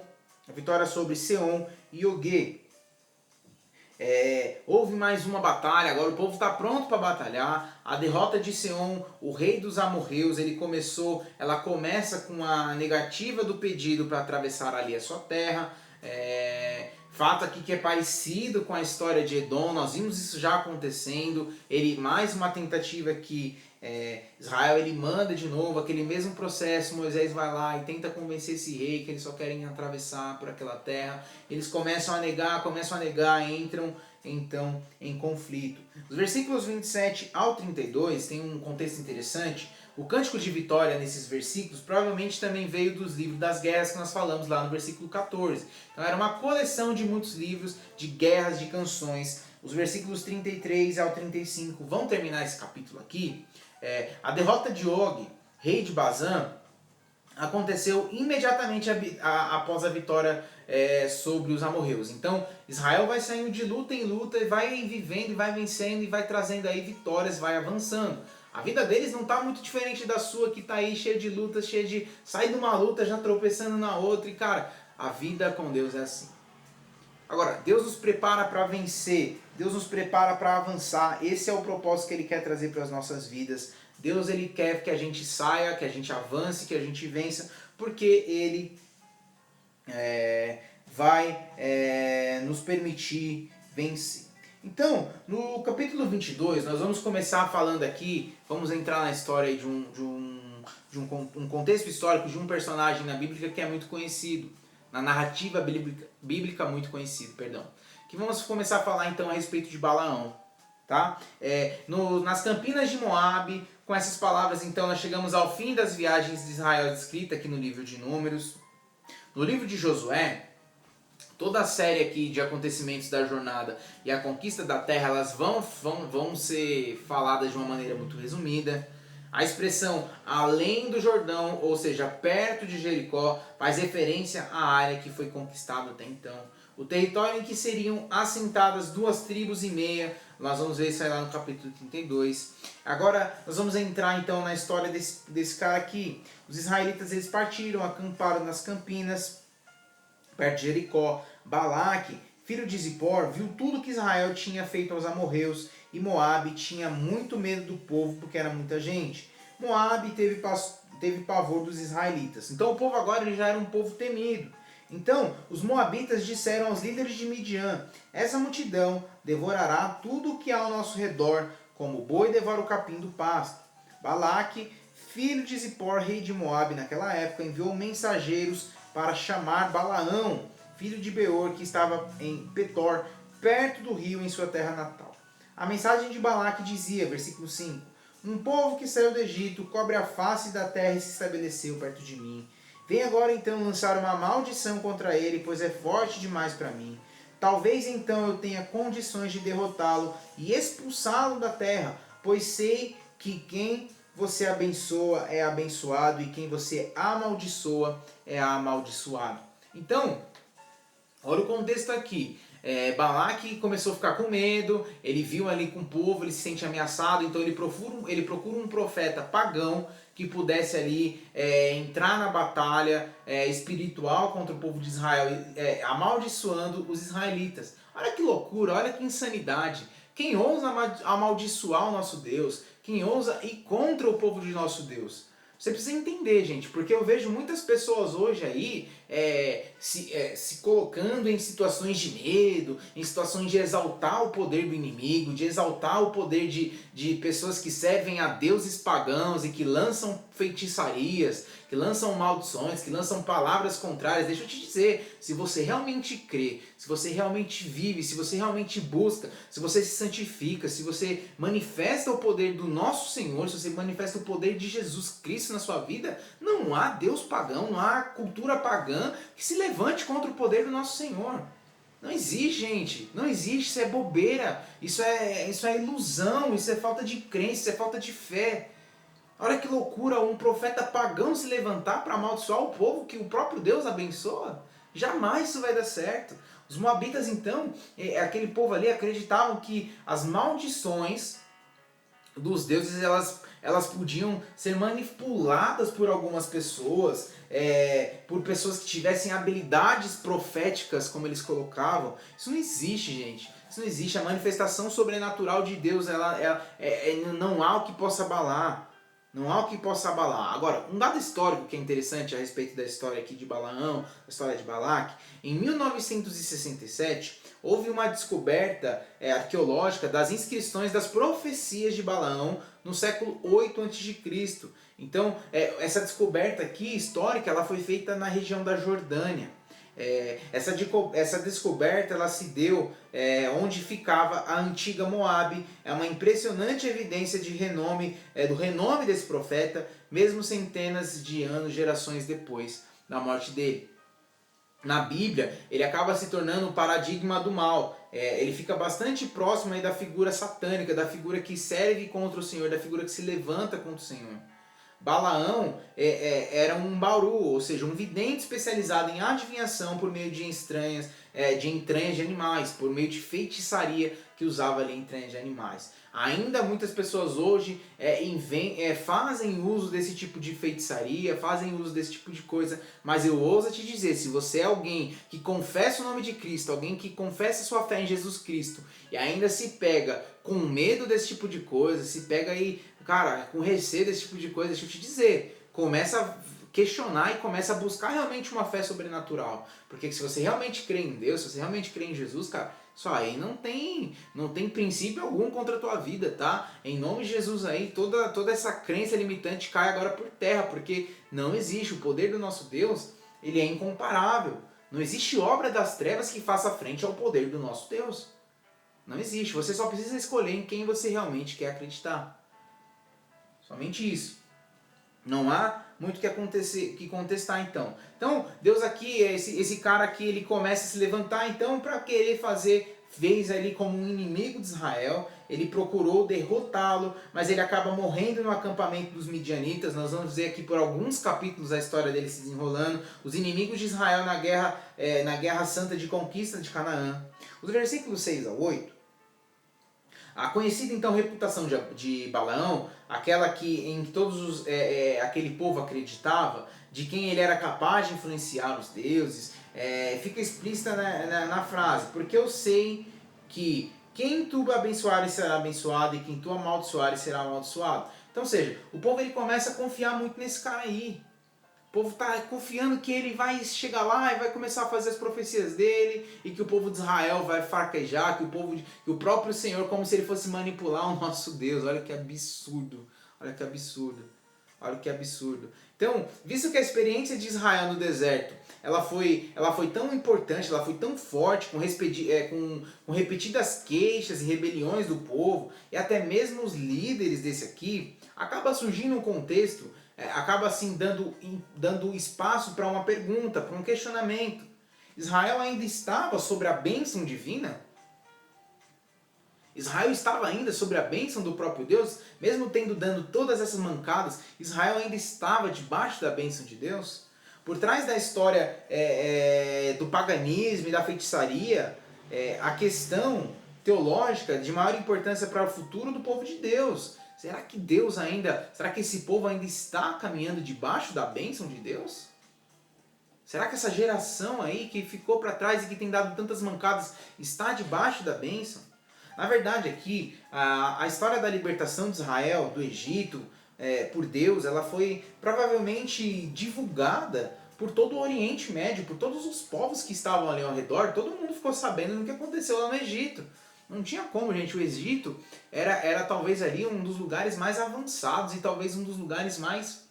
a vitória sobre Seom e Ogê. Houve mais uma batalha, agora o povo está pronto para batalhar. A derrota de Seom, o rei dos amorreus, ela começa com a negativa do pedido para atravessar ali a sua terra. Fato aqui que é parecido com a história de Edom, nós vimos isso já acontecendo. Mais uma tentativa que Israel ele manda de novo aquele mesmo processo. Moisés vai lá e tenta convencer esse rei que eles só querem atravessar por aquela terra. Eles começam a negar, entram então em conflito. Os versículos 27 ao 32 tem um contexto interessante. O cântico de vitória nesses versículos provavelmente também veio dos livros das guerras que nós falamos lá no versículo 14. Então era uma coleção de muitos livros de guerras, de canções. Os versículos 33 ao 35 vão terminar esse capítulo aqui. A derrota de Og, rei de Bazã, aconteceu imediatamente após a vitória sobre os amorreus. Então Israel vai saindo de luta em luta e vai vivendo, e vai vencendo, e vai trazendo aí vitórias, vai avançando. A vida deles não está muito diferente da sua, que está aí cheia de lutas, cheia de sair de uma luta já tropeçando na outra. E cara, a vida com Deus é assim. Agora, Deus nos prepara para vencer, Deus nos prepara para avançar. Esse é o propósito que Ele quer trazer para as nossas vidas. Deus ele quer que a gente saia, que a gente avance, que a gente vença, porque Ele vai nos permitir vencer. Então, no capítulo 22, nós vamos começar falando aqui, vamos entrar na história de um contexto histórico de um personagem na Bíblia que é muito conhecido, na narrativa bíblica muito conhecido, perdão. Que vamos começar a falar então a respeito de Balaão. Tá? Nas campinas de Moabe, com essas palavras, então, nós chegamos ao fim das viagens de Israel descrita aqui no livro de Números. No livro de Josué, toda a série aqui de acontecimentos da jornada e a conquista da terra, elas vão ser faladas de uma maneira muito resumida. A expressão além do Jordão, ou seja, perto de Jericó, faz referência à área que foi conquistada até então. O território em que seriam assentadas 2,5 tribos, nós vamos ver isso aí lá no capítulo 32. Agora nós vamos entrar então na história desse cara aqui. Os israelitas eles partiram, acamparam nas campinas, perto de Jericó. Balaque, filho de Zippor, viu tudo que Israel tinha feito aos amorreus, e Moabe tinha muito medo do povo porque era muita gente. Moabe teve pavor dos israelitas. Então o povo agora ele já era um povo temido. Então os moabitas disseram aos líderes de Midian: essa multidão devorará tudo o que há ao nosso redor, como o boi devora o capim do pasto. Balaque, filho de Zippor, rei de Moabe naquela época, enviou mensageiros para chamar Balaão, filho de Beor, que estava em Petor, perto do rio, em sua terra natal. A mensagem de Balaque dizia, versículo 5, um povo que saiu do Egito cobre a face da terra e se estabeleceu perto de mim. Vem agora então lançar uma maldição contra ele, pois é forte demais para mim. Talvez então eu tenha condições de derrotá-lo e expulsá-lo da terra, pois sei que quem você abençoa é abençoado e quem você amaldiçoa é amaldiçoado. Então, olha o contexto aqui. Balaque começou a ficar com medo, ele viu ali com o povo, ele se sente ameaçado, então ele procura um profeta pagão que pudesse ali entrar na batalha espiritual contra o povo de Israel, amaldiçoando os israelitas. Olha que loucura, olha que insanidade. Quem ousa amaldiçoar o nosso Deus? Quem ousa ir contra o povo de nosso Deus? Você precisa entender, gente, porque eu vejo muitas pessoas hoje aí se colocando em situações de medo, em situações de exaltar o poder do inimigo, de exaltar o poder de pessoas que servem a deuses pagãos e que lançam feitiçarias, que lançam maldições, que lançam palavras contrárias. Deixa eu te dizer, se você realmente crê, se você realmente vive, se você realmente busca, se você se santifica, se você manifesta o poder do nosso Senhor, se você manifesta o poder de Jesus Cristo na sua vida, não há Deus pagão, não há cultura pagã que se levante contra o poder do nosso Senhor. Não existe, gente. Não existe. Isso é bobeira. Isso é ilusão. Isso é falta de crença. Isso é falta de fé. Olha que loucura, um profeta pagão se levantar para amaldiçoar o povo que o próprio Deus abençoa. Jamais isso vai dar certo. Os moabitas, então, aquele povo ali, acreditavam que as maldições dos deuses, elas podiam ser manipuladas por algumas pessoas, por pessoas que tivessem habilidades proféticas, como eles colocavam. Isso não existe, gente. Isso não existe. A manifestação sobrenatural de Deus, não há o que possa abalar. Não há o que possa abalar. Agora, um dado histórico que é interessante a respeito da história aqui de Balaão, da história de Balaque, em 1967 houve uma descoberta arqueológica das inscrições das profecias de Balaão no século 8 a.C. Então, essa descoberta aqui histórica, ela foi feita na região da Jordânia. Essa descoberta ela se deu onde ficava a antiga Moabe. É uma impressionante evidência de renome, do renome desse profeta, mesmo centenas de anos, gerações depois da morte dele. Na Bíblia, ele acaba se tornando um paradigma do mal. Ele fica bastante próximo aí da figura satânica, da figura que serve contra o Senhor, da figura que se levanta contra o Senhor. Balaão era um bauru, ou seja, um vidente especializado em adivinhação por meio de entranhas de animais, por meio de feitiçaria que usava ali entranhas de animais. Ainda muitas pessoas hoje fazem uso desse tipo de feitiçaria, fazem uso desse tipo de coisa, mas eu ouso te dizer, se você é alguém que confessa o nome de Cristo, alguém que confessa sua fé em Jesus Cristo e ainda se pega com medo desse tipo de coisa, se pega aí, cara, com receio desse tipo de coisa, deixa eu te dizer, começa a questionar e começa a buscar realmente uma fé sobrenatural. Porque se você realmente crê em Deus, se você realmente crê em Jesus, cara, isso aí não tem princípio algum contra a tua vida, tá? Em nome de Jesus aí, toda essa crença limitante cai agora por terra, porque não existe. O poder do nosso Deus, ele é incomparável. Não existe obra das trevas que faça frente ao poder do nosso Deus. Não existe. Você só precisa escolher em quem você realmente quer acreditar. Somente isso. Não há muito que contestar então. Então, Deus aqui, esse cara aqui, ele começa a se levantar então para querer fez ali como um inimigo de Israel. Ele procurou derrotá-lo, mas ele acaba morrendo no acampamento dos midianitas. Nós vamos ver aqui por alguns capítulos a história dele se desenrolando. Os inimigos de Israel na guerra santa de conquista de Canaã. Os versículos 6 a 8. A conhecida então reputação de Balaão, aquela em que aquele povo acreditava, de quem ele era capaz de influenciar os deuses, fica explícita na frase: porque eu sei que quem tu abençoares será abençoado e quem tu amaldiçoares será amaldiçoado. Então, ou seja, o povo ele começa a confiar muito nesse cara aí. O povo está confiando que ele vai chegar lá e vai começar a fazer as profecias dele e que o povo de Israel vai fraquejar, que o próprio Senhor, como se ele fosse manipular o nosso Deus. Olha que absurdo, olha que absurdo, olha que absurdo. Então, visto que a experiência de Israel no deserto, ela foi tão importante, ela foi tão forte, com repetidas queixas e rebeliões do povo, e até mesmo os líderes desse aqui, acaba surgindo um contexto, acaba assim dando espaço para uma pergunta, para um questionamento. Israel ainda estava sobre a bênção divina? Israel estava ainda sobre a bênção do próprio Deus? Mesmo dando todas essas mancadas, Israel ainda estava debaixo da bênção de Deus? Por trás da história do paganismo e da feitiçaria, a questão teológica de maior importância para o futuro do povo de Deus. Será que esse povo ainda está caminhando debaixo da bênção de Deus? Será que essa geração aí que ficou para trás e que tem dado tantas mancadas está debaixo da bênção? Na verdade aqui, a história da libertação de Israel do Egito por Deus, ela foi provavelmente divulgada por todo o Oriente Médio, por todos os povos que estavam ali ao redor, todo mundo ficou sabendo do que aconteceu lá no Egito. Não tinha como, gente, o Egito era talvez ali um dos lugares mais avançados e talvez um dos lugares mais...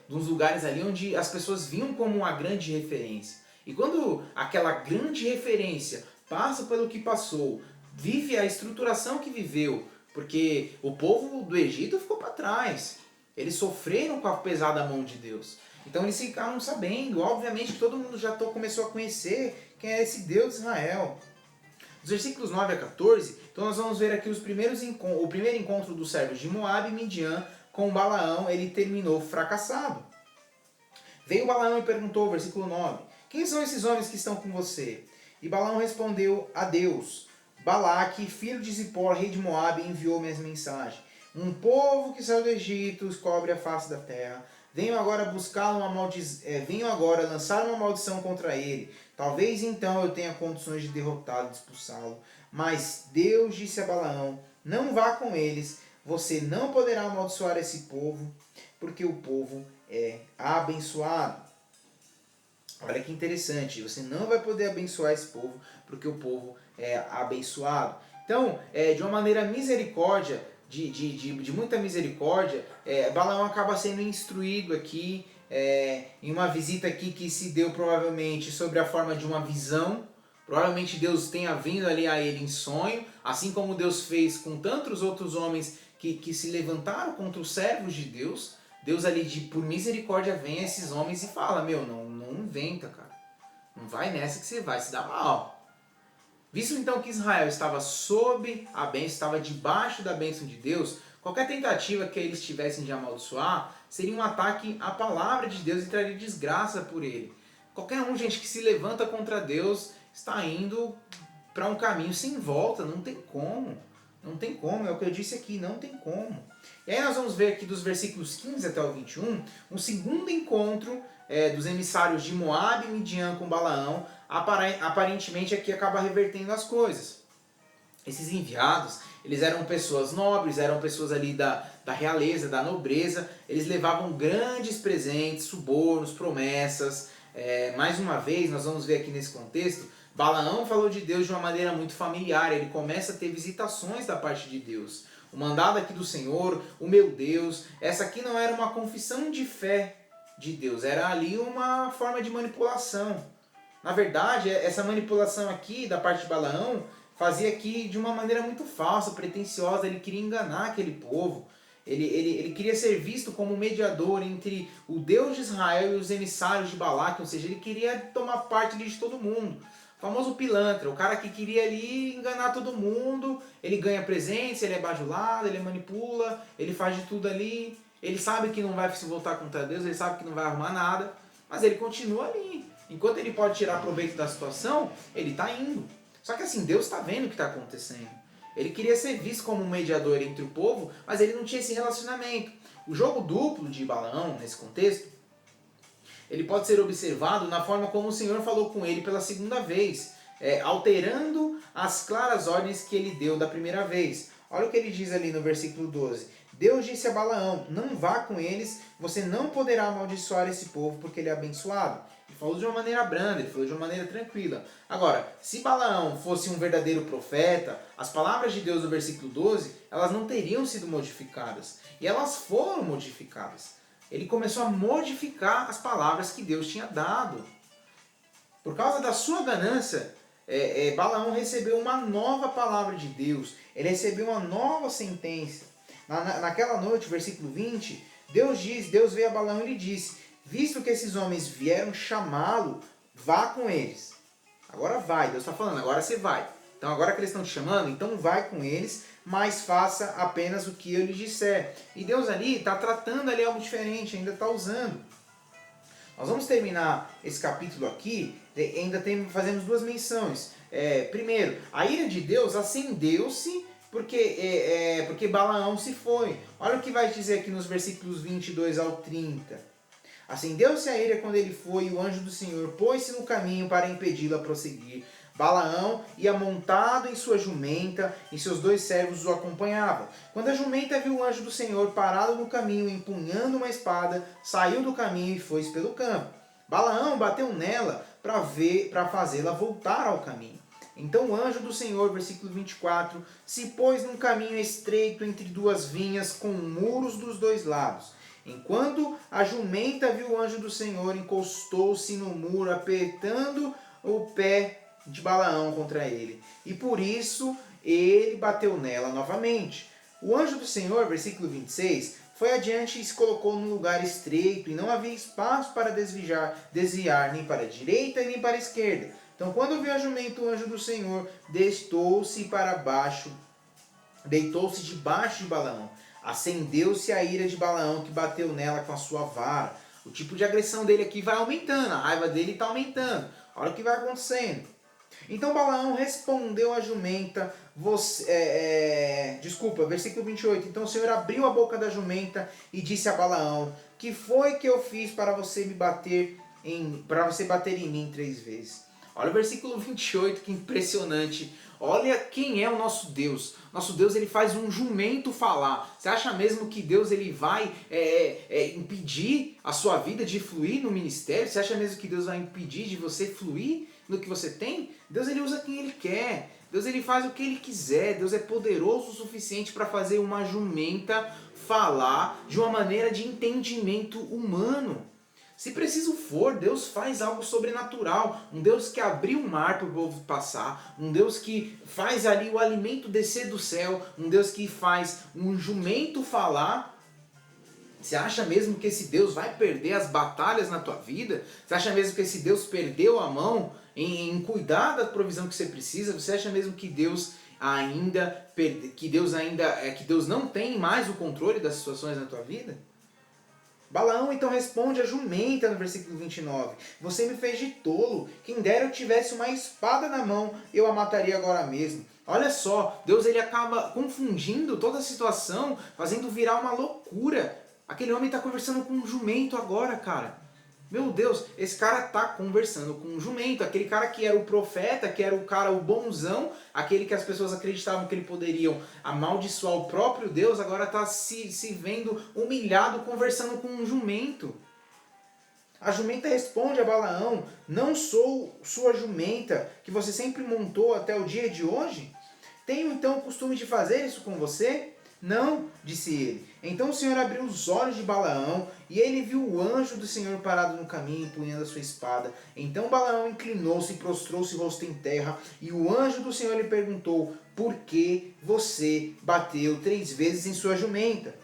dos lugares ali onde as pessoas viam como uma grande referência. E quando aquela grande referência passa pelo que passou, vive a estruturação que viveu, porque o povo do Egito ficou para trás. Eles sofreram com a pesada mão de Deus. Então eles ficaram sabendo, obviamente que todo mundo já começou a conhecer quem é esse Deus de Israel. Dos versículos 9 a 14, então nós vamos ver aqui o primeiro encontro dos servos de Moabe e Midian com Balaão, ele terminou fracassado. Veio Balaão e perguntou, versículo 9, quem são esses homens que estão com você? E Balaão respondeu a Deus, Balaque, filho de Zippor, rei de Moabe, enviou-me essa mensagem. Um povo que saiu do Egito cobre a face da terra. Venho agora venho agora lançar uma maldição contra ele. Talvez então eu tenha condições de derrotá-lo e expulsá-lo. Mas Deus disse a Balaão, não vá com eles, você não poderá amaldiçoar esse povo, porque o povo é abençoado. Olha que interessante, você não vai poder abençoar esse povo, porque o povo é abençoado. Então, de uma maneira misericórdia, de muita misericórdia, Balaão acaba sendo instruído aqui, em uma visita aqui que se deu provavelmente sobre a forma de uma visão. Provavelmente Deus tenha vindo ali a ele em sonho, assim como Deus fez com tantos outros homens que se levantaram contra os servos de Deus. Deus ali, por misericórdia, vem a esses homens e fala, não inventa, cara. Não vai nessa que você vai se dar mal. Visto então que Israel estava sob a bênção, estava debaixo da bênção de Deus, qualquer tentativa que eles tivessem de amaldiçoar seria um ataque à palavra de Deus e traria desgraça por ele. Qualquer um, gente, que se levanta contra Deus está indo para um caminho sem volta, não tem como. Não tem como, é o que eu disse aqui, não tem como. E aí nós vamos ver aqui dos versículos 15 até o 21, um segundo encontro dos emissários de Moabe e Midian com Balaão, aparentemente aqui acaba revertendo as coisas. Esses enviados, eles eram pessoas nobres, eram pessoas ali da realeza, da nobreza, eles levavam grandes presentes, subornos, promessas. Mais uma vez, nós vamos ver aqui nesse contexto, Balaão falou de Deus de uma maneira muito familiar, ele começa a ter visitações da parte de Deus. O mandado aqui do Senhor, o meu Deus, essa aqui não era uma confissão de fé de Deus, era ali uma forma de manipulação. Na verdade, essa manipulação aqui da parte de Balaão fazia aqui de uma maneira muito falsa, pretensiosa, ele queria enganar aquele povo. Ele queria ser visto como mediador entre o Deus de Israel e os emissários de Balaque, ou seja, ele queria tomar parte ali de todo mundo. O famoso pilantra, o cara que queria ali enganar todo mundo, ele ganha presença, ele é bajulado, ele manipula, ele faz de tudo ali, ele sabe que não vai se voltar contra Deus, ele sabe que não vai arrumar nada, mas ele continua ali. Enquanto ele pode tirar proveito da situação, ele está indo. Só que assim, Deus está vendo o que está acontecendo. Ele queria ser visto como um mediador entre o povo, mas ele não tinha esse relacionamento. O jogo duplo de Balaão, nesse contexto, ele pode ser observado na forma como o Senhor falou com ele pela segunda vez, alterando as claras ordens que ele deu da primeira vez. Olha o que ele diz ali no versículo 12. Deus disse a Balaão, não vá com eles, você não poderá amaldiçoar esse povo porque ele é abençoado. Ele falou de uma maneira branda, ele falou de uma maneira tranquila. Agora, se Balaão fosse um verdadeiro profeta, as palavras de Deus do versículo 12, elas não teriam sido modificadas. E elas foram modificadas. Ele começou a modificar as palavras que Deus tinha dado. Por causa da sua ganância, Balaão recebeu uma nova palavra de Deus. Ele recebeu uma nova sentença. Naquela noite, versículo 20, Deus veio a Balaão e lhe disse, visto que esses homens vieram chamá-lo, vá com eles. Agora vai, Deus está falando, agora você vai. Então agora que eles estão te chamando, então vai com eles, mas faça apenas o que eu lhes disser. E Deus ali está tratando ali algo diferente, ainda está usando. Nós vamos terminar esse capítulo aqui, fazemos duas menções. Primeiro, a ira de Deus acendeu-se porque Balaão se foi. Olha o que vai dizer aqui nos versículos 22 ao 30. Acendeu-se a ira quando ele foi, e o anjo do Senhor pôs-se no caminho para impedi-lo a prosseguir. Balaão ia montado em sua jumenta e seus 2 servos o acompanhavam. Quando a jumenta viu o anjo do Senhor parado no caminho, empunhando uma espada, saiu do caminho e foi pelo campo. Balaão bateu nela para fazê-la voltar ao caminho. Então o anjo do Senhor, versículo 24, se pôs num caminho estreito entre 2 vinhas, com muros dos 2 lados. Enquanto a jumenta viu o anjo do Senhor, encostou-se no muro, apertando o pé de Balaão contra ele. E por isso ele bateu nela novamente. O anjo do Senhor, versículo 26, foi adiante e se colocou num lugar estreito, e não havia espaço para desviar nem para a direita nem para a esquerda. Então, quando viu a jumenta, o anjo do Senhor deitou-se debaixo de Balaão. Acendeu-se a ira de Balaão, que bateu nela com a sua vara. O tipo de agressão dele aqui vai aumentando, a raiva dele está aumentando. Olha o que vai acontecendo. Então Balaão respondeu à jumenta, versículo 28. Então o Senhor abriu a boca da jumenta e disse a Balaão: que foi que eu fiz para você bater em mim 3 vezes? Olha o versículo 28, que impressionante. Olha quem é o nosso Deus. Nosso Deus, ele faz um jumento falar. Você acha mesmo que Deus ele vai impedir a sua vida de fluir no ministério? Você acha mesmo que Deus vai impedir de você fluir no que você tem? Deus ele usa quem ele quer. Deus ele faz o que ele quiser. Deus é poderoso o suficiente para fazer uma jumenta falar de uma maneira de entendimento humano. Se preciso for, Deus faz algo sobrenatural. Um Deus que abriu o mar para o povo passar. Um Deus que faz ali o alimento descer do céu. Um Deus que faz um jumento falar. Você acha mesmo que esse Deus vai perder as batalhas na tua vida? Você acha mesmo que esse Deus perdeu a mão em cuidar da provisão que você precisa? Você acha mesmo que Deus não tem mais o controle das situações na tua vida? Balaão então responde a jumenta no versículo 29. Você me fez de tolo. Quem dera eu tivesse uma espada na mão, eu a mataria agora mesmo. Olha só, Deus ele acaba confundindo toda a situação, fazendo virar uma loucura. Aquele homem está conversando com um jumento agora, cara. Meu Deus, esse cara está conversando com um jumento. Aquele cara que era o profeta, que era o bonzão, aquele que as pessoas acreditavam que ele poderiam amaldiçoar o próprio Deus, agora está se vendo humilhado conversando com um jumento. A jumenta responde a Balaão: não sou sua jumenta, que você sempre montou até o dia de hoje? Tenho então o costume de fazer isso com você? Não, disse ele. Então o Senhor abriu os olhos de Balaão, e ele viu o anjo do Senhor parado no caminho, empunhando a sua espada. Então Balaão inclinou-se e prostrou-se rosto em terra, e o anjo do Senhor lhe perguntou: por que você bateu 3 vezes em sua jumenta?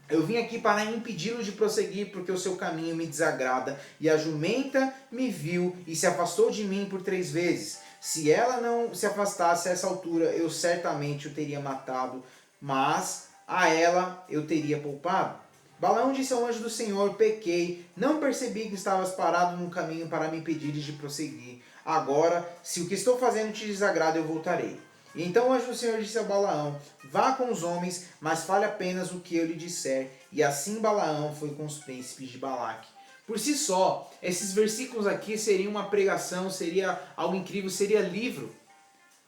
Eu vim aqui para impedi-lo de prosseguir, porque o seu caminho me desagrada, e a jumenta me viu e se afastou de mim por 3 vezes. Se ela não se afastasse a essa altura, eu certamente o teria matado, mas a ela eu teria poupado. Balaão disse ao anjo do Senhor: pequei, não percebi que estavas parado no caminho para me impedires de prosseguir. Agora, se o que estou fazendo te desagrada, eu voltarei. E então o anjo do Senhor disse a Balaão: vá com os homens, mas fale apenas o que eu lhe disser. E assim Balaão foi com os príncipes de Balaque. Por si só, esses versículos aqui seriam uma pregação, seria algo incrível, seria livro.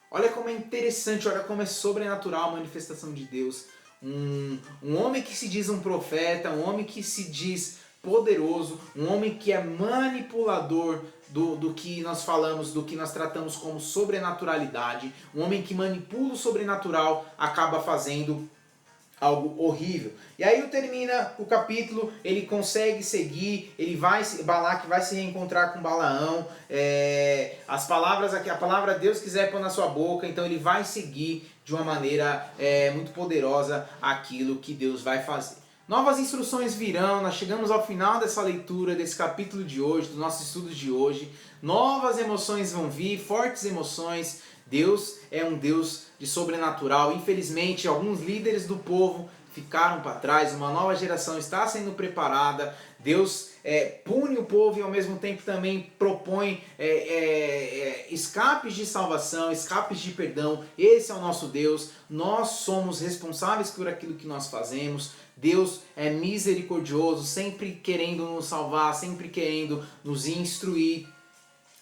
Olha como é interessante, olha como é sobrenatural a manifestação de Deus. Um homem que se diz um profeta, um homem que se diz poderoso, um homem que é manipulador do que nós falamos, do que nós tratamos como sobrenaturalidade, um homem que manipula o sobrenatural, acaba fazendo algo horrível. E aí termina o capítulo, ele consegue seguir, Balaque vai se reencontrar com Balaão, as palavras aqui, a palavra Deus quiser pôr na sua boca, então ele vai seguir de uma maneira muito poderosa aquilo que Deus vai fazer. Novas instruções virão, nós chegamos ao final dessa leitura, desse capítulo de hoje, dos nossos estudos de hoje. Novas emoções vão vir, fortes emoções. Deus é um Deus de sobrenatural. Infelizmente, alguns líderes do povo ficaram para trás, uma nova geração está sendo preparada. Deus pune o povo e ao mesmo tempo também propõe escapes de salvação, escapes de perdão. Esse é o nosso Deus, nós somos responsáveis por aquilo que nós fazemos. Deus é misericordioso, sempre querendo nos salvar, sempre querendo nos instruir.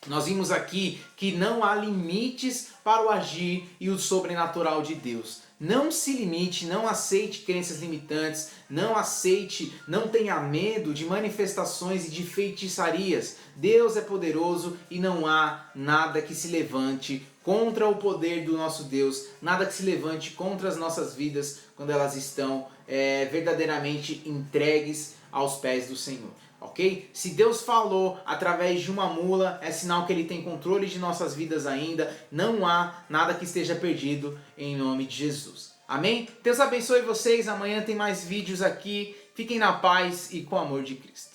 Nós vimos aqui que não há limites para o agir e o sobrenatural de Deus. Não se limite, não aceite crenças limitantes, não tenha medo de manifestações e de feitiçarias. Deus é poderoso e não há nada que se levante contra o poder do nosso Deus, nada que se levante contra as nossas vidas quando elas estão verdadeiramente entregues aos pés do Senhor. Ok? Se Deus falou através de uma mula, é sinal que Ele tem controle de nossas vidas ainda. Não há nada que esteja perdido em nome de Jesus. Amém? Deus abençoe vocês. Amanhã tem mais vídeos aqui. Fiquem na paz e com o amor de Cristo.